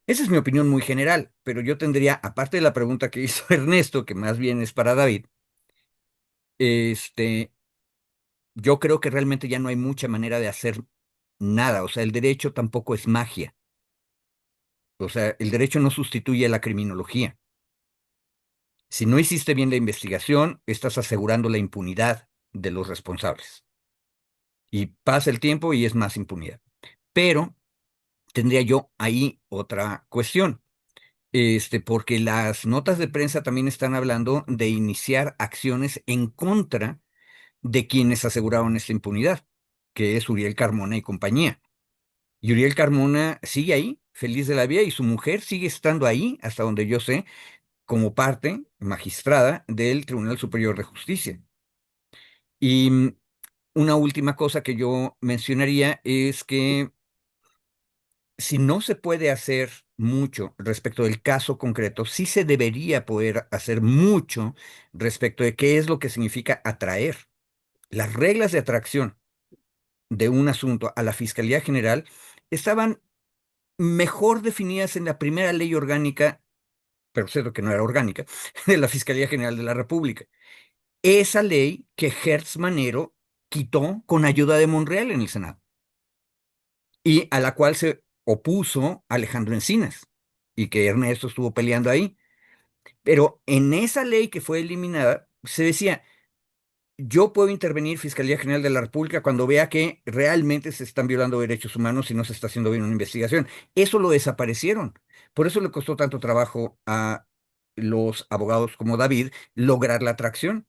esa es mi opinión muy general, pero yo tendría, aparte de la pregunta que hizo Ernesto, que más bien es para David, este, yo creo que realmente ya no hay mucha manera de hacer nada. O sea, el derecho tampoco es magia. O sea, el derecho no sustituye a la criminología. Si no hiciste bien la investigación, estás asegurando la impunidad de los responsables. Y pasa el tiempo y es más impunidad. Pero tendría yo ahí otra cuestión. Porque las notas de prensa también están hablando de iniciar acciones en contra de quienes aseguraron esta impunidad, que es Uriel Carmona y compañía. Y Uriel Carmona sigue ahí, feliz de la vida, y su mujer sigue estando ahí, hasta donde yo sé, como parte magistrada del Tribunal Superior de Justicia. Y una última cosa que yo mencionaría es que si no se puede hacer mucho respecto del caso concreto, sí se debería poder hacer mucho respecto de qué es lo que significa atraer. Las reglas de atracción de un asunto a la Fiscalía General estaban mejor definidas en la primera ley orgánica, pero cierto que no era orgánica, de la Fiscalía General de la República. Esa ley que Hertz Manero quitó con ayuda de Monreal en el Senado y a la cual se opuso Alejandro Encinas y que Ernesto estuvo peleando ahí. Pero en esa ley que fue eliminada, se decía, yo puedo intervenir Fiscalía General de la República cuando vea que realmente se están violando derechos humanos y no se está haciendo bien una investigación. Eso lo desaparecieron. Por eso le costó tanto trabajo a los abogados como David lograr la atracción.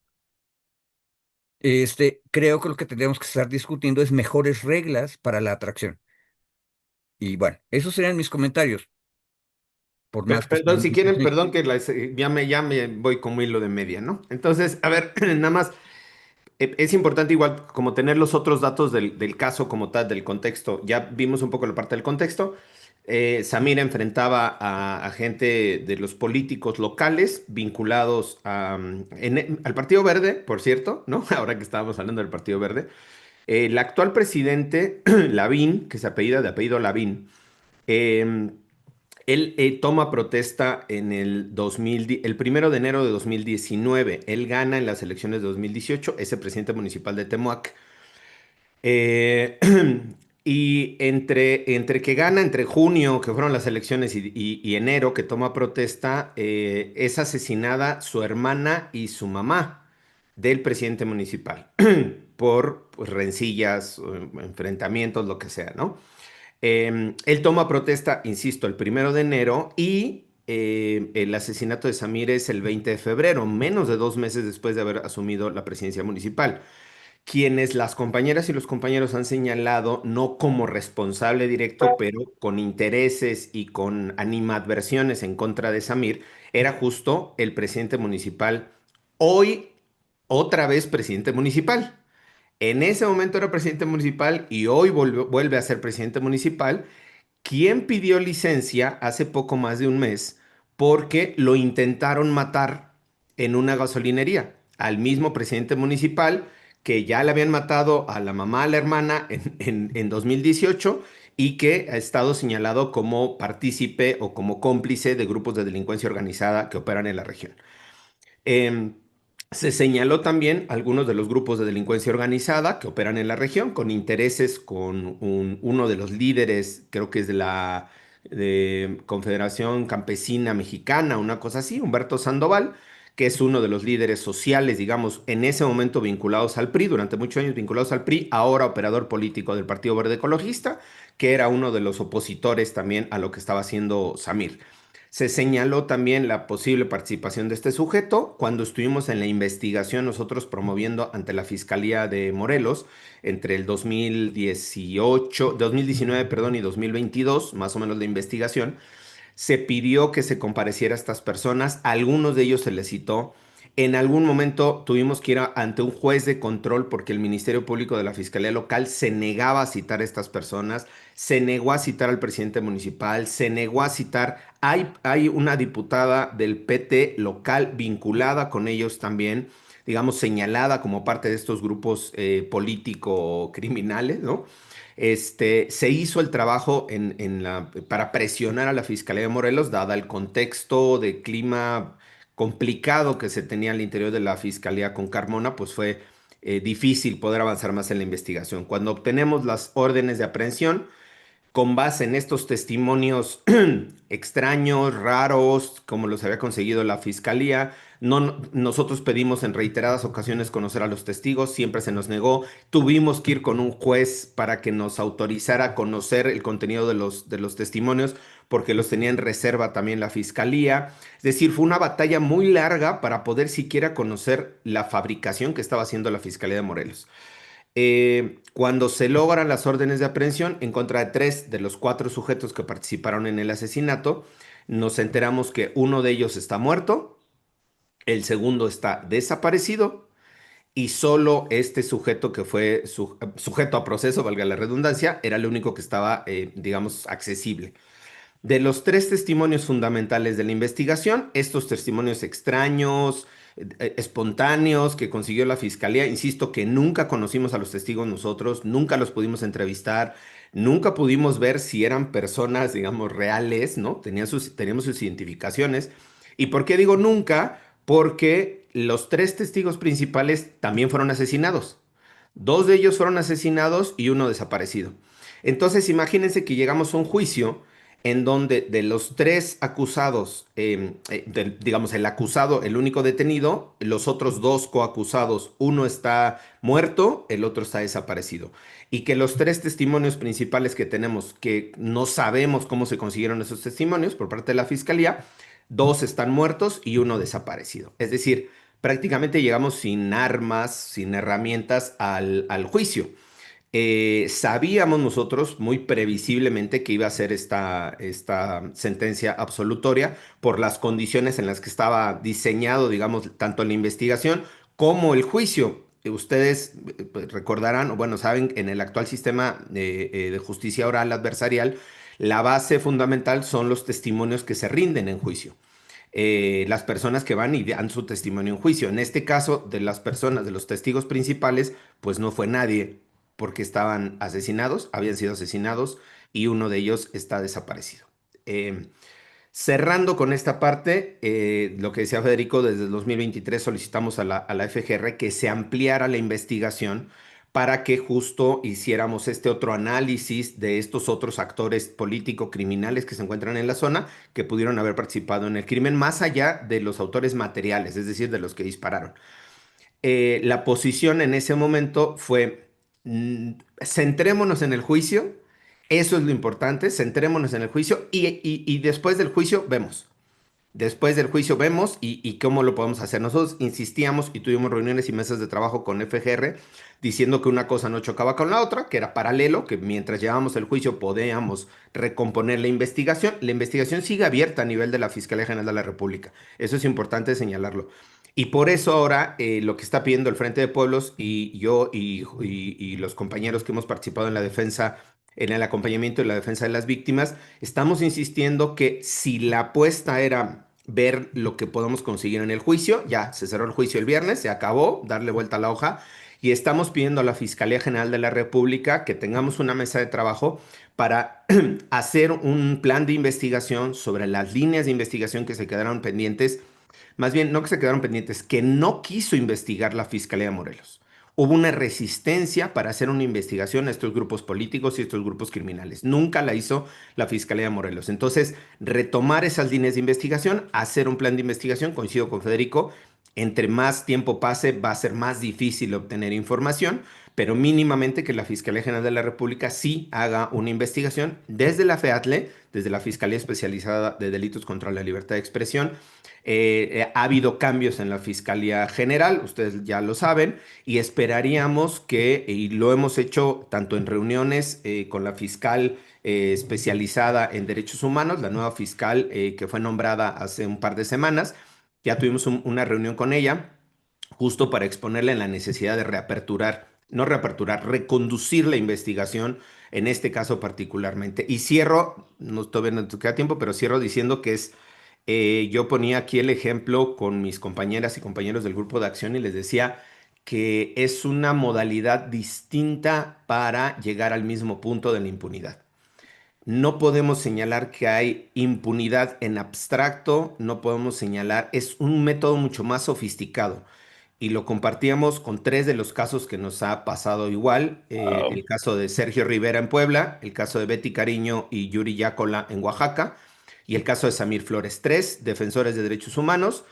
Creo que lo que tendríamos que estar discutiendo es mejores reglas para la atracción. Y bueno, esos serían mis comentarios, por más que Perdón, sean si quieren, difíciles. perdón que ya me voy como hilo de media, ¿no? Entonces, a ver, nada más, es importante igual como tener los otros datos del caso como tal, del contexto. Ya vimos un poco la parte del contexto. Samira enfrentaba a gente de los políticos locales vinculados al Partido Verde, por cierto, ¿no? Ahora que estábamos hablando del Partido Verde. El actual presidente, Lavín, que se apellida de apellido Lavín, eh, él toma protesta en el 1 de enero de 2019. Él gana en las elecciones de 2018, es el presidente municipal de Temuac. Eh, y entre que gana, entre junio, que fueron las elecciones, y enero, que toma protesta, es asesinada su hermana y su mamá del presidente municipal por pues, rencillas, enfrentamientos, lo que sea, ¿no? Él toma protesta, insisto, el 1 de enero y el asesinato de Samir es el 20 de febrero, menos de 2 meses después de haber asumido la presidencia municipal. Quienes las compañeras y los compañeros han señalado no como responsable directo, pero con intereses y con animadversiones en contra de Samir, era justo el presidente municipal, hoy otra vez presidente municipal. En ese momento era presidente municipal y hoy vuelve a ser presidente municipal, quien pidió licencia hace poco más de un mes porque lo intentaron matar en una gasolinería al mismo presidente municipal que ya le habían matado a la mamá, a la hermana en 2018 y que ha estado señalado como partícipe o como cómplice de grupos de delincuencia organizada que operan en la región. Em, Se señaló también algunos de los grupos de delincuencia organizada que operan en la región con intereses con uno de los líderes, creo que es de la Confederación Campesina Mexicana, una cosa así, Humberto Sandoval, que es uno de los líderes sociales, digamos, en ese momento vinculados al PRI, durante muchos años vinculados al PRI, ahora operador político del Partido Verde Ecologista, que era uno de los opositores también a lo que estaba haciendo Samir. Se señaló también la posible participación de este sujeto cuando estuvimos en la investigación nosotros promoviendo ante la Fiscalía de Morelos entre el 2019, perdón, y 2022, más o menos la investigación. Se pidió que se compareciera a estas personas, a algunos de ellos se les citó. En algún momento tuvimos que ir ante un juez de control porque el Ministerio Público de la Fiscalía Local se negaba a citar a estas personas, se negó a citar al presidente municipal, se negó a citar. Hay una diputada del PT local vinculada con ellos también, digamos, señalada como parte de estos grupos político-criminales, ¿no? Se hizo el trabajo para presionar a la Fiscalía de Morelos, dada el contexto de clima complicado que se tenía al interior de la Fiscalía con Carmona, pues fue difícil poder avanzar más en la investigación. Cuando obtenemos las órdenes de aprehensión, con base en estos testimonios extraños, raros, como los había conseguido la fiscalía. Nosotros pedimos en reiteradas ocasiones conocer a los testigos, siempre se nos negó. Tuvimos que ir con un juez para que nos autorizara a conocer el contenido de los testimonios, porque los tenía en reserva también la fiscalía. Es decir, fue una batalla muy larga para poder siquiera conocer la fabricación que estaba haciendo la Fiscalía de Morelos. Cuando se logran las órdenes de aprehensión en contra de 3 de los 4 sujetos que participaron en el asesinato, nos enteramos que uno de ellos está muerto, el segundo está desaparecido y solo este sujeto que fue sujeto a proceso, valga la redundancia, era el único que estaba, digamos, accesible. De los 3 testimonios fundamentales de la investigación, estos testimonios extraños, espontáneos que consiguió la fiscalía, insisto que nunca conocimos a los testigos nosotros, nunca los pudimos entrevistar, nunca pudimos ver si eran personas, digamos, reales, ¿no? Teníamos sus identificaciones. ¿Y por qué digo nunca? Porque los 3 testigos principales también fueron asesinados. 2 de ellos fueron asesinados y uno desaparecido. Entonces, imagínense que llegamos a un juicio en donde de los 3 acusados, digamos, el acusado, el único detenido, los otros 2 coacusados, uno está muerto, el otro está desaparecido. Y que los 3 testimonios principales que tenemos, que no sabemos cómo se consiguieron esos testimonios por parte de la fiscalía, 2 están muertos y uno desaparecido. Es decir, prácticamente llegamos sin armas, sin herramientas al juicio. Sabíamos nosotros muy previsiblemente que iba a ser esta sentencia absolutoria por las condiciones en las que estaba diseñado, digamos, tanto la investigación como el juicio. Ustedes pues, recordarán, o bueno, saben, en el actual sistema de justicia oral adversarial, la base fundamental son los testimonios que se rinden en juicio. Las personas que van y dan su testimonio en juicio. En este caso, de las personas, de los testigos principales, pues no fue nadie porque estaban asesinados, habían sido asesinados y uno de ellos está desaparecido. Eh, Cerrando con esta parte, lo que decía Federico, desde el 2023 solicitamos a la FGR que se ampliara la investigación para que justo hiciéramos este otro análisis de estos otros actores político-criminales que se encuentran en la zona, que pudieron haber participado en el crimen, más allá de los autores materiales, es decir, de los que dispararon. La posición en ese momento fue, centrémonos en el juicio, eso es lo importante, centrémonos en el juicio y después del juicio vemos. Después del juicio vemos y cómo lo podemos hacer. Nosotros insistíamos y tuvimos reuniones y mesas de trabajo con FGR diciendo que una cosa no chocaba con la otra, que era paralelo, que mientras llevábamos el juicio podíamos recomponer la investigación. La investigación sigue abierta a nivel de la Fiscalía General de la República. Eso es importante señalarlo. Y por eso ahora lo que está pidiendo el Frente de Pueblos y yo y los compañeros que hemos participado en la defensa en el acompañamiento y la defensa de las víctimas, estamos insistiendo que si la apuesta era ver lo que podemos conseguir en el juicio, ya se cerró el juicio el viernes, se acabó, darle vuelta a la hoja, y estamos pidiendo a la Fiscalía General de la República que tengamos una mesa de trabajo para hacer un plan de investigación sobre las líneas de investigación que se quedaron pendientes, más bien no que se quedaron pendientes, que no quiso investigar la Fiscalía de Morelos. Hubo una resistencia para hacer una investigación a estos grupos políticos y estos grupos criminales. Nunca la hizo la Fiscalía de Morelos. Entonces, retomar esas líneas de investigación, hacer un plan de investigación, coincido con Federico, entre más tiempo pase va a ser más difícil obtener información, pero mínimamente que la Fiscalía General de la República sí haga una investigación desde la FEATLE, desde la Fiscalía Especializada de Delitos contra la Libertad de Expresión. Ha habido cambios en la Fiscalía General, ustedes ya lo saben, y esperaríamos que, y lo hemos hecho tanto en reuniones con la fiscal especializada en derechos humanos, la nueva fiscal que fue nombrada hace un par de semanas, ya tuvimos una reunión con ella justo para exponerle la necesidad de reaperturar, no reaperturar, reconducir la investigación en este caso particularmente. Y cierro, no todavía no queda tiempo, pero cierro diciendo que yo ponía aquí el ejemplo con mis compañeras y compañeros del grupo de acción y les decía que es una modalidad distinta para llegar al mismo punto de la impunidad. No podemos señalar que hay impunidad en abstracto, no podemos señalar, es un método mucho más sofisticado y lo compartíamos con tres de los casos que nos ha pasado igual, el caso de Sergio Rivera en Puebla, el caso de Betty Cariño y Yuri Yácola en Oaxaca y el caso de Samir Flores. Tres defensores de derechos humanos,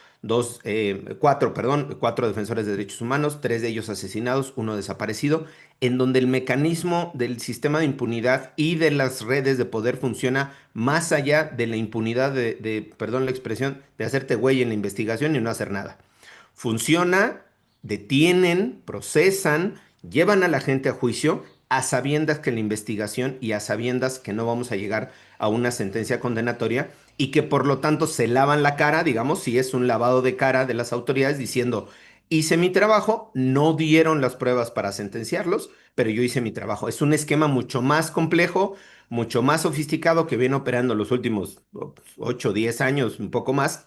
cuatro defensores de derechos humanos, tres de ellos asesinados, uno desaparecido, en donde el mecanismo del sistema de impunidad y de las redes de poder funciona más allá de la impunidad perdón la expresión, de hacerte güey en la investigación y no hacer nada. Funciona, detienen, procesan, llevan a la gente a juicio a sabiendas que la investigación y a sabiendas que no vamos a llegar a una sentencia condenatoria y que por lo tanto se lavan la cara, digamos, si es un lavado de cara de las autoridades diciendo, hice mi trabajo, no dieron las pruebas para sentenciarlos, pero yo hice mi trabajo. Es un esquema mucho más complejo, mucho más sofisticado que viene operando los últimos 8, 10 años, un poco más.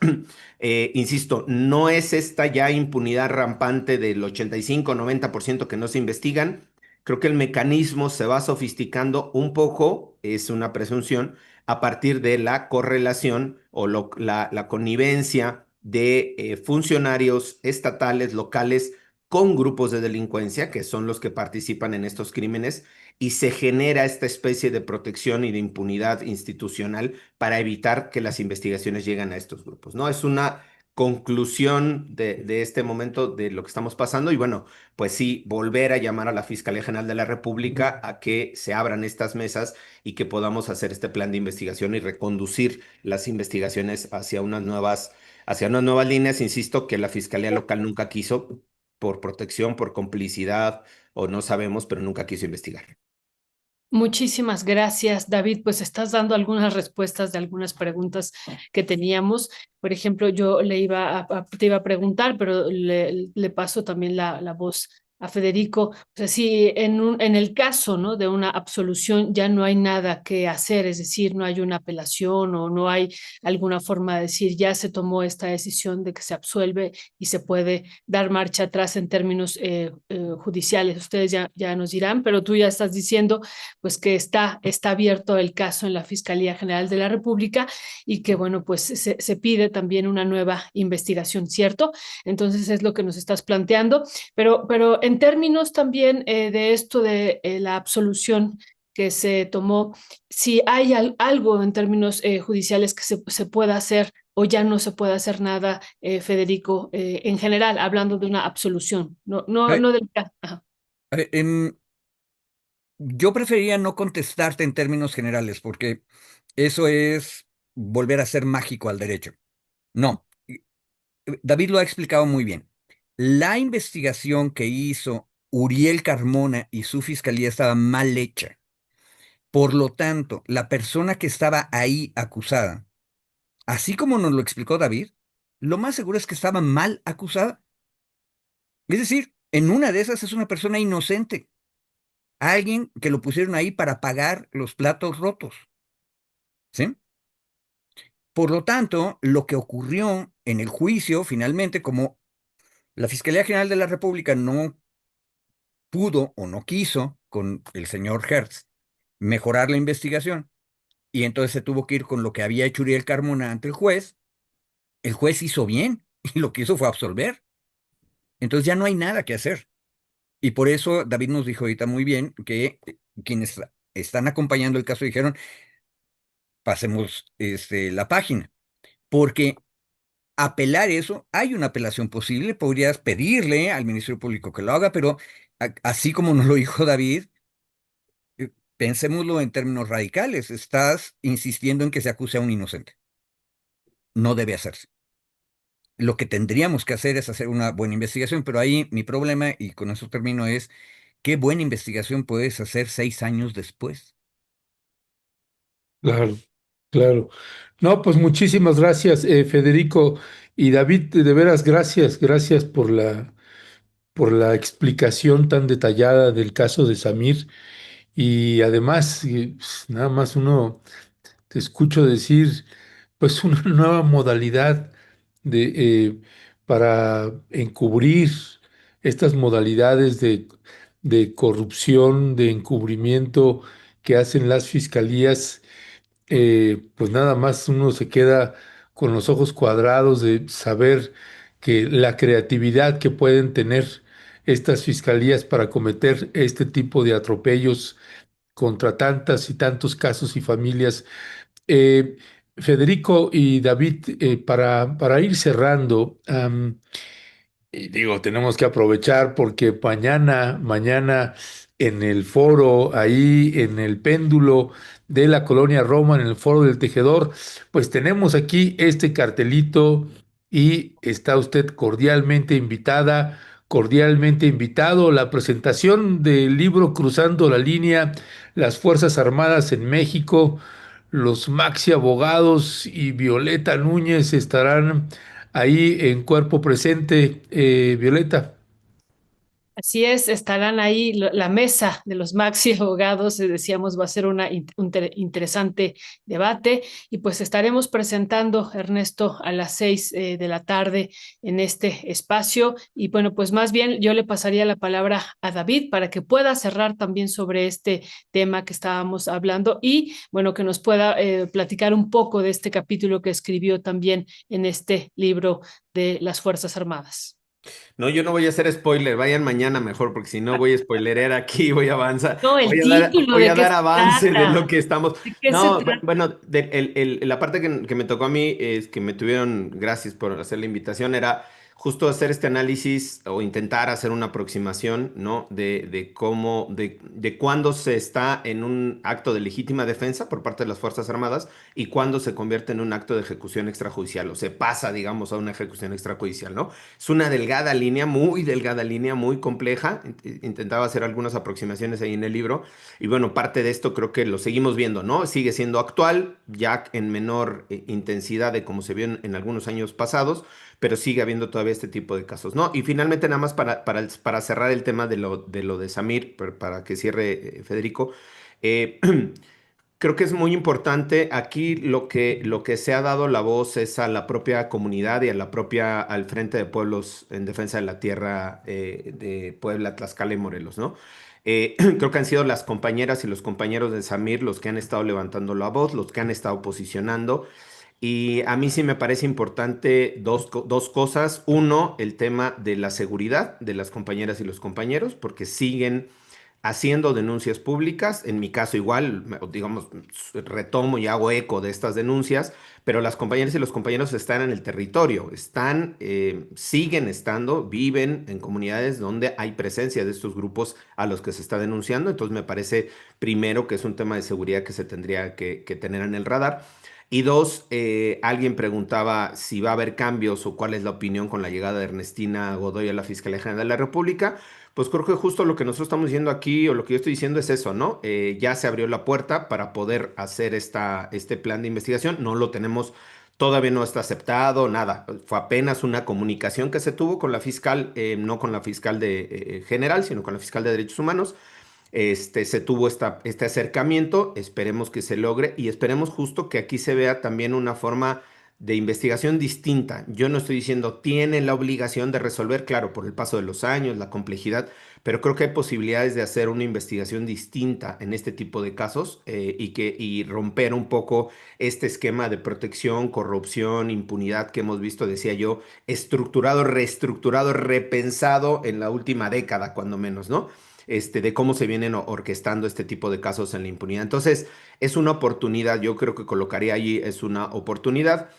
Insisto, no es esta ya impunidad rampante del 85-90% que no se investigan. Creo que el mecanismo se va sofisticando un poco, es una presunción, a partir de la correlación o la connivencia de funcionarios estatales, locales, con grupos de delincuencia, que son los que participan en estos crímenes, y se genera esta especie de protección y de impunidad institucional para evitar que las investigaciones lleguen a estos grupos, ¿no? Es una conclusión de este momento de lo que estamos pasando y bueno, pues sí, volver a llamar a la Fiscalía General de la República a que se abran estas mesas y que podamos hacer este plan de investigación y reconducir las investigaciones hacia unas nuevas líneas. Insisto que la Fiscalía Local nunca quiso, por protección, por complicidad o no sabemos, pero nunca quiso investigar. Muchísimas gracias, David. Pues estás dando algunas respuestas de algunas preguntas que teníamos. Por ejemplo, yo te iba a preguntar, pero le paso también la voz a Federico. O sea, si en el caso, ¿no?, de una absolución ya no hay nada que hacer, es decir, no hay una apelación o no hay alguna forma de decir ya se tomó esta decisión de que se absuelve y se puede dar marcha atrás en términos judiciales. Ustedes ya nos dirán, pero tú ya estás diciendo pues que está abierto el caso en la Fiscalía General de la República y que, bueno, pues se pide también una nueva investigación, ¿cierto? Entonces es lo que nos estás planteando, pero en términos también de esto de la absolución que se tomó, si hay algo en términos judiciales que se pueda hacer o ya no se puede hacer nada, Federico, en general, hablando de una absolución, Eh, no del caso. Ajá. em, Yo preferiría no contestarte en términos generales, porque eso es volver a ser mágico al derecho. No, David lo ha explicado muy bien. La investigación que hizo Uriel Carmona y su fiscalía estaba mal hecha. Por lo tanto, la persona que estaba ahí acusada, así como nos lo explicó David, lo más seguro es que estaba mal acusada. Es decir, en una de esas es una persona inocente. alguien que lo pusieron ahí para pagar los platos rotos, ¿sí? Por lo tanto, lo que ocurrió en el juicio, finalmente, como la Fiscalía General de la República no pudo o no quiso con el señor Hertz mejorar la investigación, y entonces se tuvo que ir con lo que había hecho Uriel Carmona ante el juez hizo bien, y lo que hizo fue absolver. Entonces ya no hay nada que hacer. Y por eso David nos dijo ahorita muy bien que quienes están acompañando el caso dijeron, pasemos la página, porque apelar eso, hay una apelación posible, podrías pedirle al Ministerio Público que lo haga, pero así como nos lo dijo David, pensémoslo en términos radicales, estás insistiendo en que se acuse a un inocente. No debe hacerse. Lo que tendríamos que hacer es hacer una buena investigación, pero ahí mi problema, y con eso termino, es ¿qué buena investigación puedes hacer 6 años después? Claro, claro. No, pues muchísimas gracias, Federico y David, de veras, gracias por la explicación tan detallada del caso de Samir. Y además, pues, nada más te escucho decir, pues una nueva modalidad de, para encubrir estas modalidades de corrupción, de encubrimiento que hacen las fiscalías. Pues nada más uno se queda con los ojos cuadrados de saber que la creatividad que pueden tener estas fiscalías para cometer este tipo de atropellos contra tantas y tantos casos y familias. Eh, Federico y David, para ir cerrando, y digo, tenemos que aprovechar porque mañana en el foro, ahí en el péndulo de la Colonia Roma, en el foro del Tejedor, pues tenemos aquí este cartelito y está usted cordialmente invitada, cordialmente invitado. La presentación del libro Cruzando la Línea, las Fuerzas Armadas en México, los Maxi Abogados y Violeta Núñez estarán ahí en cuerpo presente, Violeta. Así es, estarán ahí la mesa de los maxi abogados, decíamos, va a ser un interesante debate y pues estaremos presentando, Ernesto, a las 6 de la tarde en este espacio y bueno, pues más bien yo le pasaría la palabra a David para que pueda cerrar también sobre este tema que estábamos hablando y bueno, que nos pueda platicar un poco de este capítulo que escribió también en este libro de las Fuerzas Armadas. No, yo no voy a hacer spoiler, vayan mañana mejor, porque si no voy a spoilerear aquí, voy a avanzar, No, el título, voy ¿de a qué dar se avance de lo trata? que estamos. ¿De qué se No, trata? bueno, la parte que me tocó a mí es que me tuvieron, gracias por hacer la invitación, era justo hacer este análisis o intentar hacer una aproximación, ¿no? De cómo, de cuándo se está en un acto de legítima defensa por parte de las Fuerzas Armadas y cuándo se convierte en un acto de ejecución extrajudicial o se pasa, digamos, a una ejecución extrajudicial, ¿no? Es una delgada línea, muy compleja. Intentaba hacer algunas aproximaciones ahí en el libro. Y bueno, parte de esto creo que lo seguimos viendo, ¿no? Sigue siendo actual, ya en menor intensidad de como se vio en algunos años pasados, pero sigue habiendo todavía este tipo de casos, ¿no? Y finalmente, nada más para cerrar el tema de lo de Samir, para que cierre Federico. eh, Creo que es muy importante aquí lo que se ha dado la voz es a la propia comunidad y a la propia, al Frente de Pueblos en Defensa de la Tierra de Puebla, Tlaxcala y Morelos, ¿no? Creo que han sido las compañeras y los compañeros de Samir los que han estado levantando la voz, los que han estado posicionando. Y a mí sí me parece importante dos cosas. Uno, el tema de la seguridad de las compañeras y los compañeros, porque siguen haciendo denuncias públicas. En mi caso igual, digamos, retomo y hago eco de estas denuncias, pero las compañeras y los compañeros están en el territorio, siguen estando, viven en comunidades donde hay presencia de estos grupos a los que se está denunciando. Entonces me parece, primero, que es un tema de seguridad que se tendría que tener en el radar. Y dos, alguien preguntaba si va a haber cambios o cuál es la opinión con la llegada de Ernestina Godoy a la Fiscalía General de la República. Pues creo que justo lo que nosotros estamos diciendo aquí, o lo que yo estoy diciendo es eso, ¿no? Ya se abrió la puerta para poder hacer este plan de investigación. No lo tenemos, todavía no está aceptado, nada. Fue apenas una comunicación que se tuvo con la fiscal, no con la fiscal de general, sino con la fiscal de Derechos Humanos. se tuvo este acercamiento, esperemos que se logre y esperemos justo que aquí se vea también una forma de investigación distinta. Yo no estoy diciendo tienen la obligación de resolver, claro, por el paso de los años, la complejidad, pero creo que hay posibilidades de hacer una investigación distinta en este tipo de casos y romper un poco este esquema de protección, corrupción, impunidad que hemos visto, decía yo, estructurado, reestructurado, repensado en la última década, cuando menos, ¿no? De cómo se vienen orquestando este tipo de casos en la impunidad. Entonces, es una oportunidad, yo creo que colocaría allí, es una oportunidad.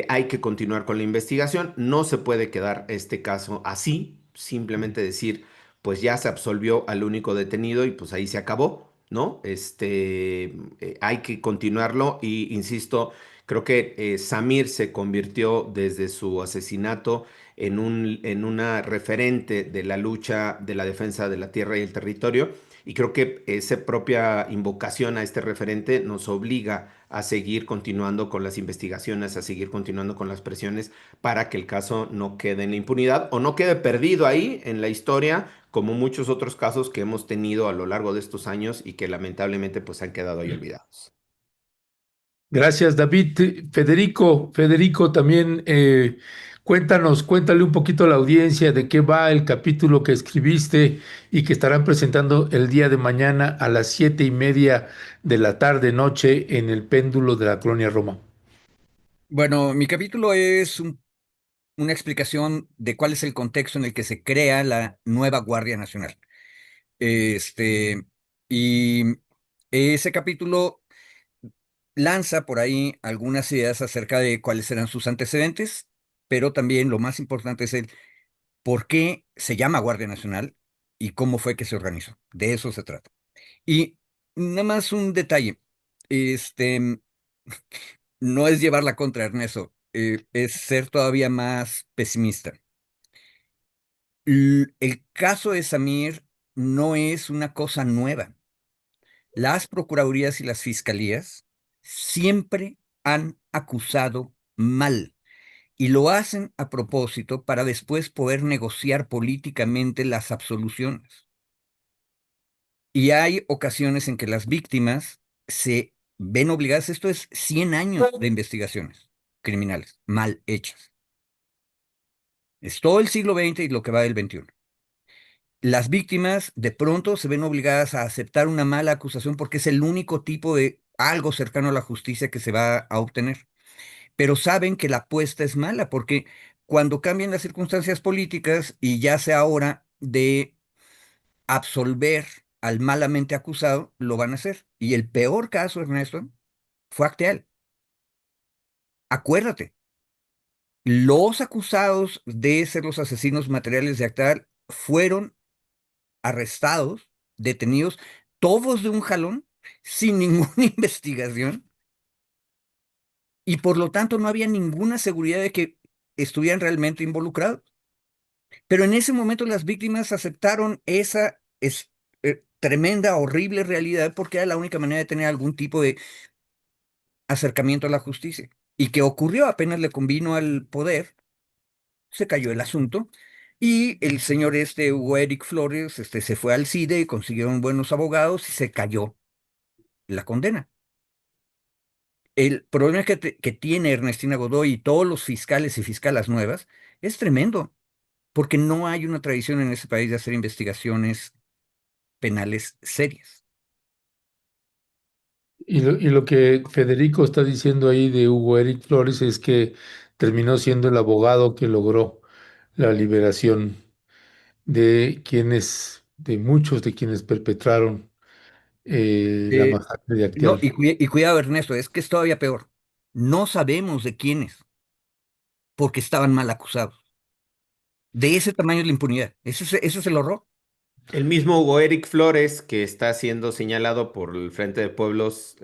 Hay que continuar con la investigación, no se puede quedar este caso así, simplemente decir, pues ya se absolvió al único detenido y pues ahí se acabó, ¿no? Hay que continuarlo y insisto, creo que Samir se convirtió desde su asesinato en una referente de la lucha de la defensa de la tierra y el territorio. Y creo que esa propia invocación a este referente nos obliga a seguir continuando con las investigaciones, a seguir continuando con las presiones para que el caso no quede en la impunidad o no quede perdido ahí en la historia, como muchos otros casos que hemos tenido a lo largo de estos años y que lamentablemente pues han quedado ahí olvidados. Gracias, David. Federico, también cuéntale un poquito a la audiencia de qué va el capítulo que escribiste y que estarán presentando el día de mañana a las 7:30 de la tarde, noche, en el péndulo de la Colonia Roma. Bueno, mi capítulo es una explicación de cuál es el contexto en el que se crea la nueva Guardia Nacional. Este, y ese capítulo lanza por ahí algunas ideas acerca de cuáles serán sus antecedentes, pero también lo más importante es el por qué se llama Guardia Nacional y cómo fue que se organizó. De eso se trata. Y nada más un detalle, este, no es llevar la contra, Ernesto, es ser todavía más pesimista. El caso de Samir no es una cosa nueva. Las procuradurías y las fiscalías siempre han acusado mal y lo hacen a propósito para después poder negociar políticamente las absoluciones. Y hay ocasiones en que las víctimas se ven obligadas, esto es 100 años de investigaciones criminales mal hechas. Es todo el siglo XX y lo que va del XXI. Las víctimas de pronto se ven obligadas a aceptar una mala acusación porque es el único tipo de algo cercano a la justicia que se va a obtener. Pero saben que la apuesta es mala porque cuando cambian las circunstancias políticas y ya sea hora de absolver al malamente acusado, lo van a hacer. Y el peor caso, Ernesto, fue Acteal. Acuérdate, los acusados de ser los asesinos materiales de Acteal fueron arrestados, detenidos, todos de un jalón, sin ninguna investigación, y por lo tanto no había ninguna seguridad de que estuvieran realmente involucrados. Pero en ese momento las víctimas aceptaron esa tremenda, horrible realidad porque era la única manera de tener algún tipo de acercamiento a la justicia. Y que ocurrió apenas le convino al poder, se cayó el asunto. Y el señor Hugo Eric Flores, se fue al CIDE y consiguieron buenos abogados y se cayó la condena. El problema que tiene Ernestina Godoy y todos los fiscales y fiscalas nuevas es tremendo, porque no hay una tradición en ese país de hacer investigaciones penales serias. Y lo que Federico está diciendo ahí de Hugo Eric Flores es que terminó siendo el abogado que logró la liberación de muchos de quienes perpetraron la Eh, masacre de no, Acteal. y cuidado, Ernesto, es que es todavía peor. No sabemos de quiénes, porque estaban mal acusados. De ese tamaño es la impunidad. Ese es el horror. El mismo Hugo Eric Flores, que está siendo señalado por el Frente de Pueblos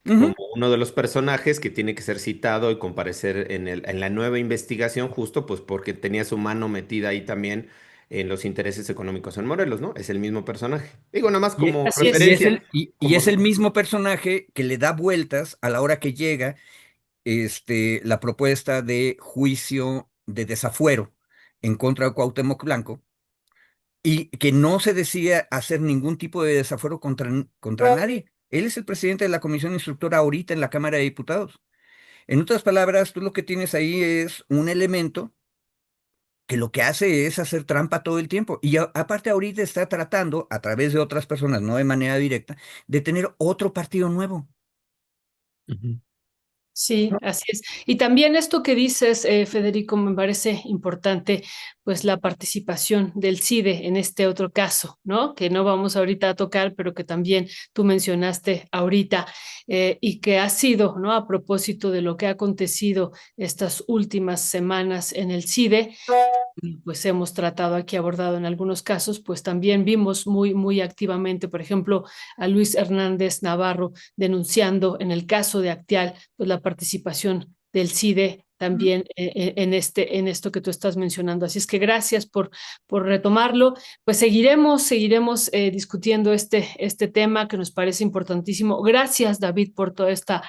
como Ujú. uno de los personajes que tiene que ser citado y comparecer en la nueva investigación, justo pues porque tenía su mano metida ahí también en los intereses económicos en Morelos, ¿no? Es el mismo personaje. Digo, nada más Y, como Así y es. es referencia, y como es el mismo personaje que le da vueltas a la hora que llega la propuesta de juicio de desafuero en contra de Cuauhtémoc Blanco, y que no se decía hacer ningún tipo de desafuero contra nadie. Él es el presidente de la comisión instructora ahorita en la Cámara de Diputados. En otras palabras, tú lo que tienes ahí es un elemento que lo que hace es hacer trampa todo el tiempo. Y aparte ahorita está tratando, a través de otras personas, no de manera directa, de tener otro partido nuevo. Ujú. Sí, así es. Y también esto que dices, Federico, me parece importante, pues la participación del CIDE en este otro caso, ¿no? Que no vamos ahorita a tocar, pero que también tú mencionaste ahorita, y que ha sido, ¿no? A propósito de lo que ha acontecido estas últimas semanas en el CIDE, pues hemos tratado aquí, abordado en algunos casos, pues también vimos muy activamente, por ejemplo, a Luis Hernández Navarro denunciando en el caso de Actial, pues la participación del CIDE también en esto que tú estás mencionando. Así es que gracias por retomarlo. Pues seguiremos discutiendo este tema que nos parece importantísimo. Gracias, David, por toda esta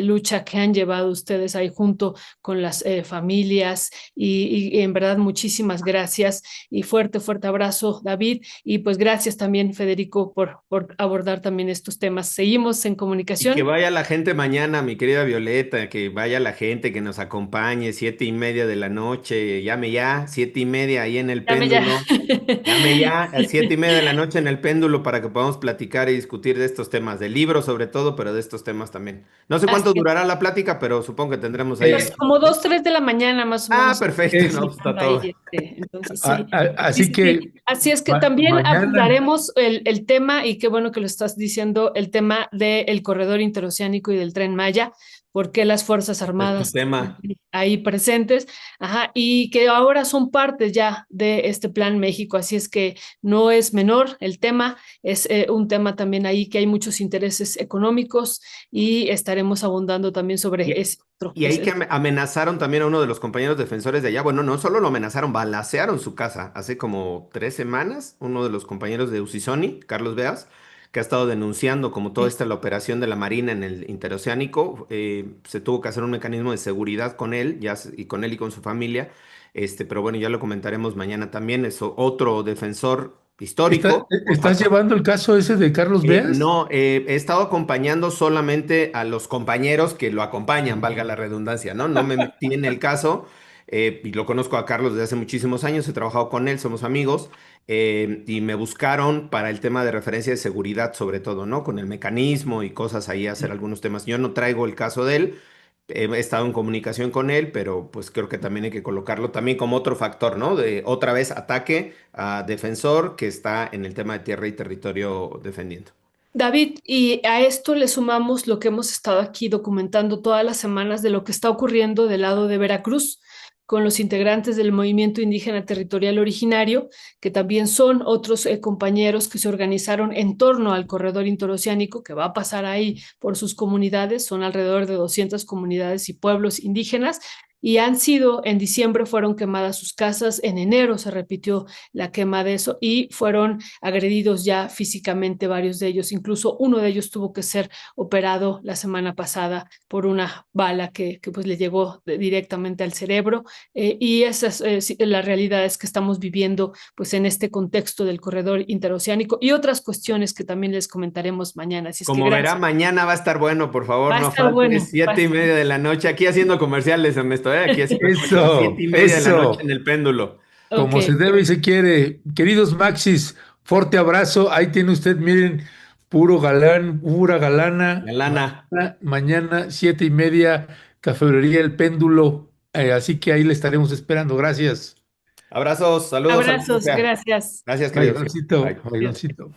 lucha que han llevado ustedes ahí junto con las familias y en verdad muchísimas gracias y fuerte abrazo, David, y pues gracias también, Federico, por abordar también estos temas. Seguimos en Y que comunicación. vaya la gente mañana, mi querida Violeta, que vaya la gente que nos acompañe, 7:30 de la noche, llame ya, 7:30 ahí en el Dame ya. péndulo, llame ya a 7:30 de la noche en el péndulo para que podamos platicar y discutir de estos temas, del libro sobre todo, pero de estos temas también. No sé Así cuánto es. durará la plática, pero supongo que tendremos Pues ahí. como 2, 3 de la mañana más o Ah, menos. perfecto, Es, no, pues está Ahí, todo. entonces sí. Así Sí. que Así es que también mañana, abordaremos el tema, y qué bueno que lo estás diciendo, el tema del corredor interoceánico y del Tren Maya, porque las Fuerzas Es tu Armadas tema. ahí presentes, ajá, y que ahora son parte ya de este Plan México, así es que no es menor el tema, es un tema también ahí que hay muchos intereses económicos y estaremos abundando también sobre Y, ese otro. y ahí que amenazaron también a uno de los compañeros defensores de allá. Bueno, no solo lo amenazaron, balacearon su casa hace como 3 semanas. Uno de los compañeros de Usisoni, Carlos Beas, que ha estado denunciando como toda esta la operación de la Marina en el interoceánico. Se tuvo que hacer un mecanismo de seguridad con él, y con él y con su familia. Pero bueno, ya lo comentaremos mañana también. Es otro defensor histórico. ¿estás llevando el caso ese de Carlos Beas? No, he estado acompañando solamente a los compañeros que lo acompañan, valga la redundancia, ¿no? No me metí en el caso, y lo conozco a Carlos desde hace muchísimos años, he trabajado con él, somos amigos, y me buscaron para el tema de referencia de seguridad sobre todo, ¿no? Con el mecanismo y cosas ahí, hacer algunos temas. Yo no traigo el caso de él, he estado en comunicación con él, pero pues creo que también hay que colocarlo también como otro factor, ¿no? De otra vez ataque a defensor que está en el tema de tierra y territorio defendiendo. David, y a esto le sumamos lo que hemos estado aquí documentando todas las semanas de lo que está ocurriendo del lado de Veracruz con los integrantes del movimiento indígena territorial originario, que también son otros compañeros que se organizaron en torno al corredor interoceánico que va a pasar ahí por sus comunidades, son alrededor de 200 comunidades y pueblos indígenas, y han sido, en diciembre fueron quemadas sus casas, en enero se repitió la quema de eso y fueron agredidos ya físicamente varios de ellos, incluso uno de ellos tuvo que ser operado la semana pasada por una bala que pues le llegó directamente al cerebro, y esa es la realidad es que estamos viviendo pues en este contexto del corredor interoceánico y otras cuestiones que también les comentaremos mañana, así es que Como verá, gracias, mañana va a estar bueno, por favor, va a no estar falte, bueno, va a 7:30 de la noche, aquí haciendo comerciales, Ernesto, aquí haciendo comerciales, siete Eso, y media de la noche en eso, el péndulo. ok, como se debe y se quiere. Queridos Maxis, fuerte abrazo. Ahí tiene usted, miren, puro galán, pura galana. La lana. Mañana, 7:30, Cafetería El Péndulo. Así que ahí le estaremos esperando. Gracias. Abrazos, saludos a la abrazos, audiencia. gracias. Gracias, queridos. Bailoncito, Bye. bailoncito.